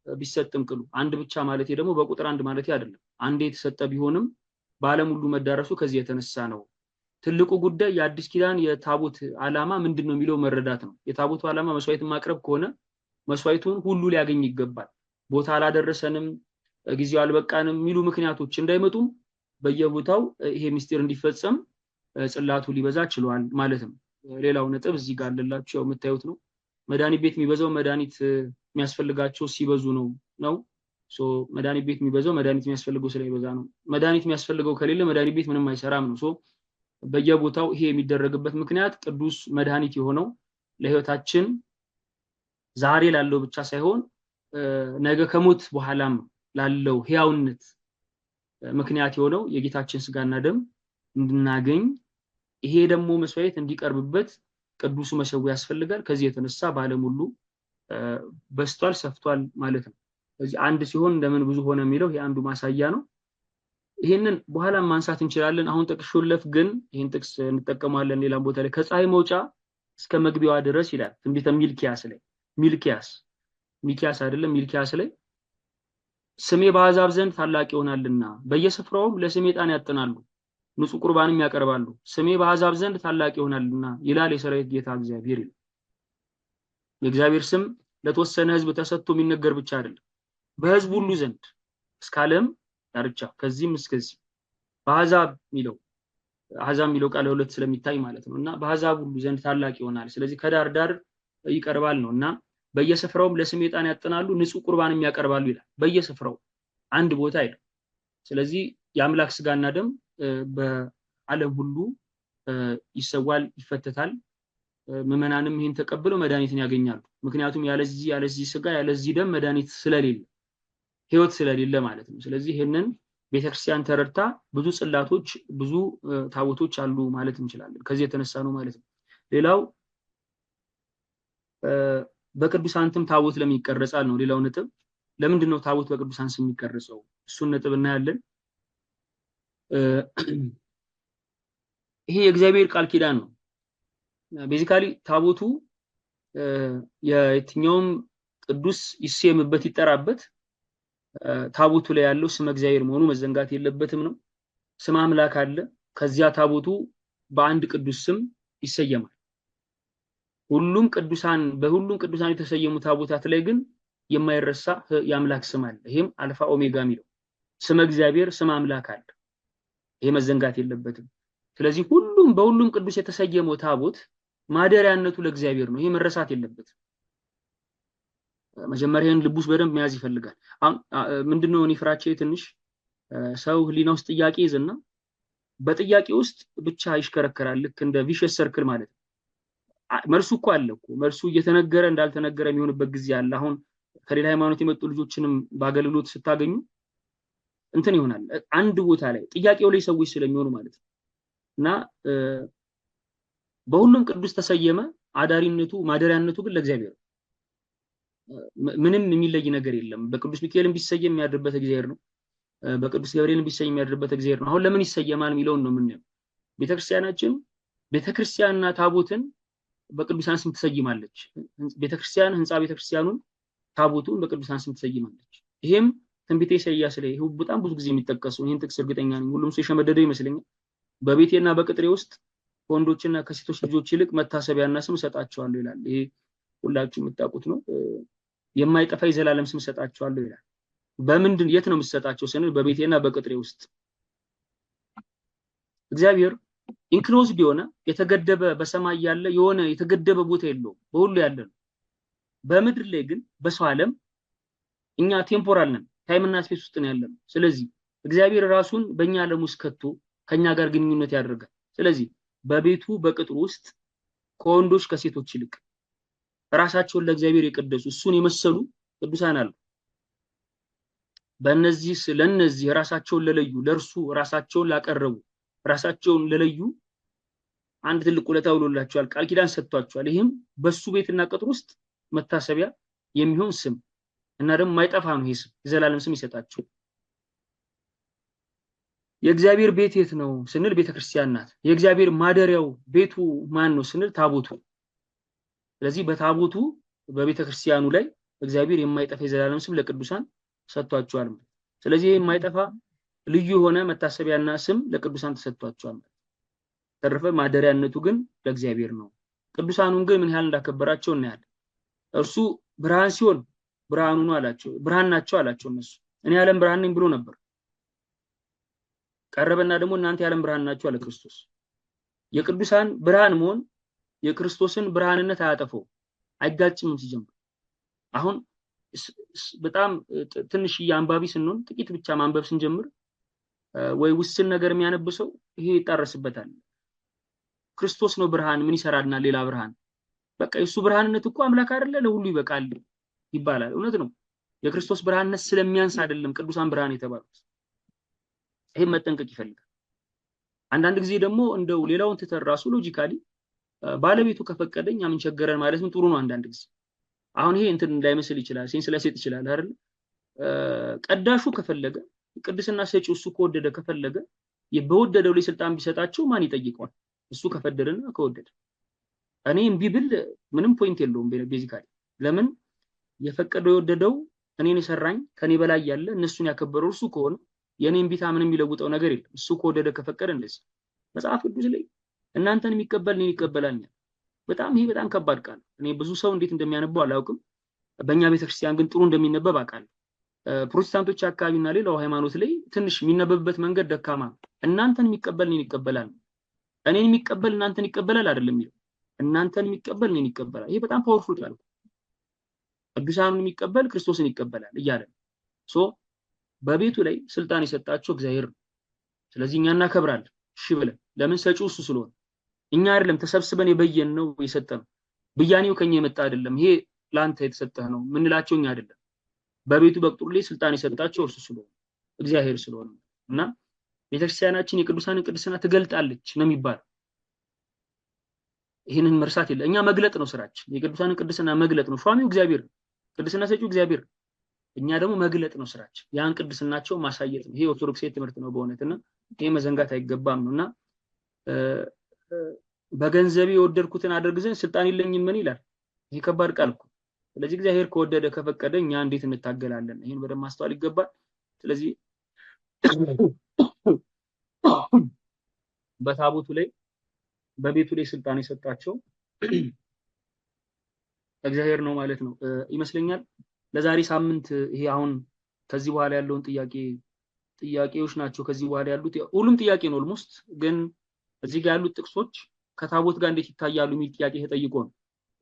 ቢሰጥም ቅሉ አንድ ብቻ ማለት ደግሞ በቁጥር አንድ ማለት አይደለም። አንዴ የተሰጠ ቢሆንም በዓለም ሁሉ መዳረሱ ከዚህ የተነሳ ነው። ትልቁ ጉዳይ የአዲስ ኪዳን የታቦት ዓላማ ምንድነው የሚለው መረዳት ነው። የታቦቱ ዓላማ መስዋዕትን ማቅረብ ከሆነ መስዋዕቱን ሁሉ ሊያገኝ ይገባል። ቦታ አላደረሰንም፣ ጊዜው አልበቃንም የሚሉ ምክንያቶች እንዳይመጡም በየቦታው ይሄ ምስጢር እንዲፈጸም ጽላቱ ሊበዛ ችሏል ማለት ነው። ሌላው ነጥብ እዚህ ጋር አለላችሁ፣ ያው የምታዩት ነው። መድኃኒት ቤት የሚበዛው መድኃኒት የሚያስፈልጋቸው ሲበዙ ነው። መድኃኒት ቤት የሚበዛው መድኃኒት የሚያስፈልገው ስለሚበዛ ነው። መድኃኒት የሚያስፈልገው ከሌለ መድኃኒት ቤት ምንም አይሰራም ነው። በየቦታው ይሄ የሚደረግበት ምክንያት ቅዱስ መድኃኒት የሆነው ለህይወታችን ዛሬ ላለው ብቻ ሳይሆን ነገ ከሞት በኋላም ላለው ህያውነት ምክንያት የሆነው የጌታችን ሥጋና ደም እንድናገኝ ይሄ ደግሞ መስዋዕት እንዲቀርብበት ቅዱሱ መሰዊያ ያስፈልጋል። ከዚህ የተነሳ በዓለም ሁሉ በስቷል ሰፍቷል ማለት ነው። ስለዚህ አንድ ሲሆን እንደምን ብዙ ሆነ የሚለው ይሄ አንዱ ማሳያ ነው። ይሄንን በኋላ ማንሳት እንችላለን። አሁን ጠቅሾለፍ ግን ይሄን ጥቅስ እንጠቀማለን ሌላም ቦታ ላይ ከፀሐይ መውጫ እስከ መግቢያዋ ድረስ ይላል ትንቢተ ሚልኪያስ ላይ። ሚልኪያስ አይደለም ሚልኪያስ ላይ ስሜ በአሕዛብ ዘንድ ታላቅ ይሆናልና በየስፍራውም ለስሜ ዕጣን ያጥናሉ፣ ንጹህ ቁርባንም ያቀርባሉ። ስሜ በአሕዛብ ዘንድ ታላቅ ይሆናልና ይላል የሰራዊት ጌታ እግዚአብሔር ይላል። የእግዚአብሔር ስም ለተወሰነ ህዝብ ተሰጥቶ የሚነገር ብቻ አይደለም፣ በህዝብ ሁሉ ዘንድ እስከ ዓለም ዳርቻ ከዚህም እስከዚህ በአሕዛብ የሚለው ቃል ሁለት ስለሚታይ ማለት ነውና በአሕዛብ ሁሉ ዘንድ ታላቅ ይሆናል። ስለዚህ ከዳር ዳር ይቀርባል ነውና በየስፍራውም ለስሜ ዕጣን ያጥናሉ፣ ንጹህ ቁርባንም ያቀርባሉ ይላል። በየስፍራው አንድ ቦታ አይደለም። ስለዚህ የአምላክ ሥጋና ደም በዓለም ሁሉ ይሰዋል፣ ይፈተታል። ምዕመናንም ይህን ተቀብለው መድኃኒትን ያገኛሉ። ምክንያቱም ያለዚህ ሥጋ ያለዚህ ደም መድኃኒት ስለሌለ ህይወት ስለሌለ ማለት ነው። ስለዚህ ይሄንን ቤተክርስቲያን ተረድታ ብዙ ጽላቶች ብዙ ታቦቶች አሉ ማለት እንችላለን። ከዚህ የተነሳ ነው ማለት ነው። ሌላው በቅዱሳን ስም ታቦት ለምን ይቀረጻል ነው ሌላው ነጥብ። ለምንድን ነው ታቦት በቅዱሳን ስም የሚቀረጸው? እሱን ነጥብ እናያለን። ይሄ የእግዚአብሔር ቃል ኪዳን ነው። ቤዚካሊ ታቦቱ የትኛውም ቅዱስ ይሰየምበት ይጠራበት ታቦቱ ላይ ያለው ስም እግዚአብሔር መሆኑ መዘንጋት የለበትም ነው። ስም አምላክ አለ። ከዚያ ታቦቱ በአንድ ቅዱስ ስም ይሰየማል። በሁሉም ቅዱሳን የተሰየሙ ታቦታት ላይ ግን የማይረሳ የአምላክ ስም አለ። ይሄም አልፋ ኦሜጋ የሚለው ስም እግዚአብሔር ስም አምላክ አለ። ይሄ መዘንጋት የለበትም። ስለዚህ በሁሉም ቅዱስ የተሰየመው ታቦት ማደሪያነቱ ለእግዚአብሔር ነው። ይሄ መረሳት የለበትም። መጀመሪያን ልቡስ በደንብ መያዝ ይፈልጋል። ምንድነው እኔ ፍራቻዬ ትንሽ ሰው ህሊና ውስጥ ጥያቄ ይዘና በጥያቄ ውስጥ ብቻ ይሽከረከራል። ልክ እንደ ቪሸስ ሰርክል ማለት ነው። መልሱ እኮ አለ እኮ መልሱ እየተነገረ እንዳልተነገረ የሚሆንበት ጊዜ አለ። አሁን ከሌላ ሃይማኖት የመጡ ልጆችንም በአገልግሎት ስታገኙ እንትን ይሆናል አንድ ቦታ ላይ ጥያቄው ላይ ሰዎች ስለሚሆኑ ማለት ነው። እና በሁሉም ቅዱስ ተሰየመ፣ አዳሪነቱ ማደሪያነቱ ግን ለእግዚአብሔር ነው። ምንም የሚለይ ነገር የለም። በቅዱስ ሚካኤልም ቢሰየም የሚያድርበት እግዚአብሔር ነው። በቅዱስ ገብርኤል ቢሰየም የሚያድርበት እግዚአብሔር ነው። አሁን ለምን ይሰየማል የሚለውን ነው የምናየው። ቤተክርስቲያንና ታቦትን በቅዱሳን ስም ትሰይማለች። ቤተክርስቲያን ህንፃ ቤተክርስቲያኑን ታቦቱን በቅዱሳን ስም ትሰይማለች። ይሄም ትንቢተ ኢሳይያስ ላይ ይሄው በጣም ብዙ ጊዜ የሚጠቀሰው ይሄን ጥቅስ እርግጠኛ ነኝ ሁሉም ሰው የሸመደደው ይመስለኛል። በቤቴና በቅጥሬ ውስጥ ከወንዶችና ከሴቶች ልጆች ይልቅ መታሰቢያና ስም ሰጣቸዋለሁ ይላል። ይሄ ሁላችሁ የምታውቁት ነው። የማይጠፋ የዘላለም ስም ሰጣቸዋለሁ ይላል። በምንድን የት ነው የምትሰጣቸው ስንል በቤቴና በቅጥሬ ውስጥ። እግዚአብሔር ኢንክሎዝድ የሆነ የተገደበ በሰማይ ያለ የሆነ የተገደበ ቦታ የለውም፣ በሁሉ ያለ ነው። በምድር ላይ ግን በሰው ዓለም እኛ ቴምፖራል ነን፣ ታይምና ስፔስ ውስጥ ነው ያለነው። ስለዚህ እግዚአብሔር ራሱን በእኛ ዓለም ውስጥ ከቶ ከኛ ጋር ግንኙነት ያደርጋል። ስለዚህ በቤቱ በቅጥሩ ውስጥ ከወንዶች ከሴቶች ይልቅ ራሳቸውን ለእግዚአብሔር የቀደሱ እሱን የመሰሉ ቅዱሳን አሉ። ለነዚህ ራሳቸውን ለለዩ ለእርሱ ራሳቸውን ላቀረቡ ራሳቸውን ለለዩ አንድ ትልቅ ውለታ ውሎላቸዋል፣ ቃል ኪዳን ሰጥቷቸዋል። ይህም በሱ ቤትና ቅጥር ውስጥ መታሰቢያ የሚሆን ስም እና ደግሞ ማይጠፋ ነው። ይሄ ስም የዘላለም ስም ይሰጣቸው። የእግዚአብሔር ቤት የት ነው ስንል ቤተክርስቲያን ናት። የእግዚአብሔር ማደሪያው ቤቱ ማን ነው ስንል ታቦቱ። ስለዚህ በታቦቱ በቤተክርስቲያኑ ላይ እግዚአብሔር የማይጠፋ የዘላለም ስም ለቅዱሳን ሰጥቷቸዋል። ስለዚህ ይሄ የማይጠፋ ልዩ የሆነ መታሰቢያና ስም ለቅዱሳን ተሰጥቷቸዋል። ተረፈ ማደሪያነቱ ግን ለእግዚአብሔር ነው። ቅዱሳኑን ግን ምን ያህል እንዳከበራቸው እናያለን። እርሱ ብርሃን ሲሆን ብርሃኑ ነው አላቸው፣ ብርሃን ናቸው አላቸው። እነሱ እኔ የዓለም ብርሃን ነኝ ብሎ ነበር። ቀረበና ደግሞ እናንተ የዓለም ብርሃን ናችሁ አለ ክርስቶስ። የቅዱሳን ብርሃን መሆን የክርስቶስን ብርሃንነት አያጠፈው፣ አይጋጭም ሲጀምር። አሁን በጣም ትንሽ አንባቢ ስንሆን ጥቂት ብቻ ማንበብ ስንጀምር ወይ ውስን ነገር የሚያነብሰው ይሄ ይጣረስበታል። ክርስቶስ ነው ብርሃን፣ ምን ይሰራልና ሌላ ብርሃን? በቃ የሱ ብርሃንነት እኮ አምላክ አይደለ ለሁሉ ይበቃል ይባላል። እውነት ነው። የክርስቶስ ብርሃንነት ስለሚያንስ አይደለም ቅዱሳን ብርሃን የተባሉት። ይሄን መጠንቀቅ ይፈልጋል። አንዳንድ ጊዜ ደግሞ እንደው ሌላውን ትተን ራሱ ሎጂካሊ ባለቤቱ ከፈቀደኝ ምን ቸገረን ማለትም ጥሩ ነው። አንዳንድ ጊዜ አሁን ይሄ እንትን እንዳይመስል ይችላል፣ ሴንስ ላይሰጥ ይችላል አይደል? ቀዳሹ ከፈለገ ቅድስና ሰጪው እሱ ከወደደ ከፈለገ በወደደው ላይ ስልጣን ቢሰጣቸው ማን ይጠይቀዋል? እሱ ከፈደደና ከወደደ። እኔ እምቢ ብል ምንም ፖይንት የለውም ቤዚካሊ። ለምን የፈቀደው የወደደው እኔን የሰራኝ ከኔ በላይ ያለ እነሱን ያከበረው እርሱ ከሆነ የኔን ቢታ ምንም የሚለውጠው ነገር የለም። እሱ ከወደደ ከፈቀደ እንደዚህ መጽሐፍ ቅዱስ ላይ እናንተን የሚቀበል እኔን ይቀበላል። ይሄ በጣም ከባድ ቃል። እኔ ብዙ ሰው እንዴት እንደሚያነበው አላውቅም። በእኛ ቤተክርስቲያን ግን ጥሩ እንደሚነበብ አውቃለሁ። ፕሮቴስታንቶች አካባቢና ሌላው ሃይማኖት ላይ ትንሽ የሚነበብበት መንገድ ደካማ ነው። እናንተን የሚቀበል እኔን ይቀበላል፣ እኔን የሚቀበል እናንተን ይቀበላል አይደለም የሚለው። እናንተን የሚቀበል እኔን ይቀበላል። ይሄ በጣም ፓወርፉል ቃል። ቅዱሳኑን የሚቀበል ክርስቶስን ይቀበላል እያለ ነው። በቤቱ ላይ ስልጣን የሰጣቸው እግዚአብሔር ነው። ስለዚህ እኛ እናከብራለን እሺ ብለን። ለምን? ሰጪው እሱ ስለሆነ። እኛ አይደለም ተሰብስበን የበየን ነው የሰጠነው። ብያኔው ከኛ የመጣ አይደለም። ይሄ ላንተ የተሰጠህ ነው ምንላቸው እኛ አይደለም። በቤቱ በቅጥሩ ላይ ስልጣን የሰጣቸው እርሱ ስለሆነ እግዚአብሔር ስለሆነ እና ቤተክርስቲያናችን የቅዱሳንን ቅድስና ትገልጣለች ነው የሚባለው። ይሄንን መርሳት የለ። እኛ መግለጥ ነው ስራችን። የቅዱሳንን ቅድስና መግለጥ ነው። ሿሚው እግዚአብሔር ነው፣ ቅድስና ሰጪው እግዚአብሔር ነው። እኛ ደግሞ መግለጥ ነው ስራችን። ያን ቅድስናቸው ማሳየት ነው። ይሄ ኦርቶዶክሳዊ ትምህርት ነው በእውነትና ይሄ መዘንጋት አይገባም ነውና በገንዘቤ የወደድኩትን አደርግ ዘንድ ስልጣን የለኝም ምን ይላል? ይሄ ከባድ ቃል እኮ። ስለዚህ እግዚአብሔር ከወደደ ከፈቀደ እኛ እንዴት እንታገላለን? ይሄን በደንብ ማስተዋል ይገባል። ስለዚህ በታቦቱ ላይ በቤቱ ላይ ስልጣን የሰጣቸው እግዚአብሔር ነው ማለት ነው ይመስለኛል። ለዛሬ ሳምንት ይሄ አሁን ከዚህ በኋላ ያለውን ጥያቄዎች ናቸው። ከዚህ በኋላ ያሉት ሁሉም ጥያቄ ነው ኦልሞስት። ግን እዚህ ጋር ያሉት ጥቅሶች ከታቦት ጋር እንዴት ይታያሉ የሚል ጥያቄ ተጠይቆ ነው።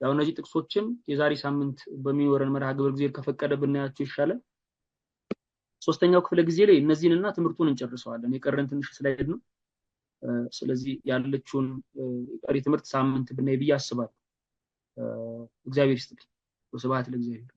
ያው እነዚህ ጥቅሶችን የዛሬ ሳምንት በሚኖረን መርሃ ግብር ጊዜ ከፈቀደ ብናያቸው ይሻላል። ሶስተኛው ክፍለ ጊዜ ላይ እነዚህንና ትምህርቱን እንጨርሰዋለን። የቀረን ትንሽ ስላይድ ነው። ስለዚህ ያለችውን ቀሪ ትምህርት ሳምንት ብናይ ብዬ አስባለሁ። እግዚአብሔር ይስጥልኝ። ወስብሐት ለእግዚአብሔር።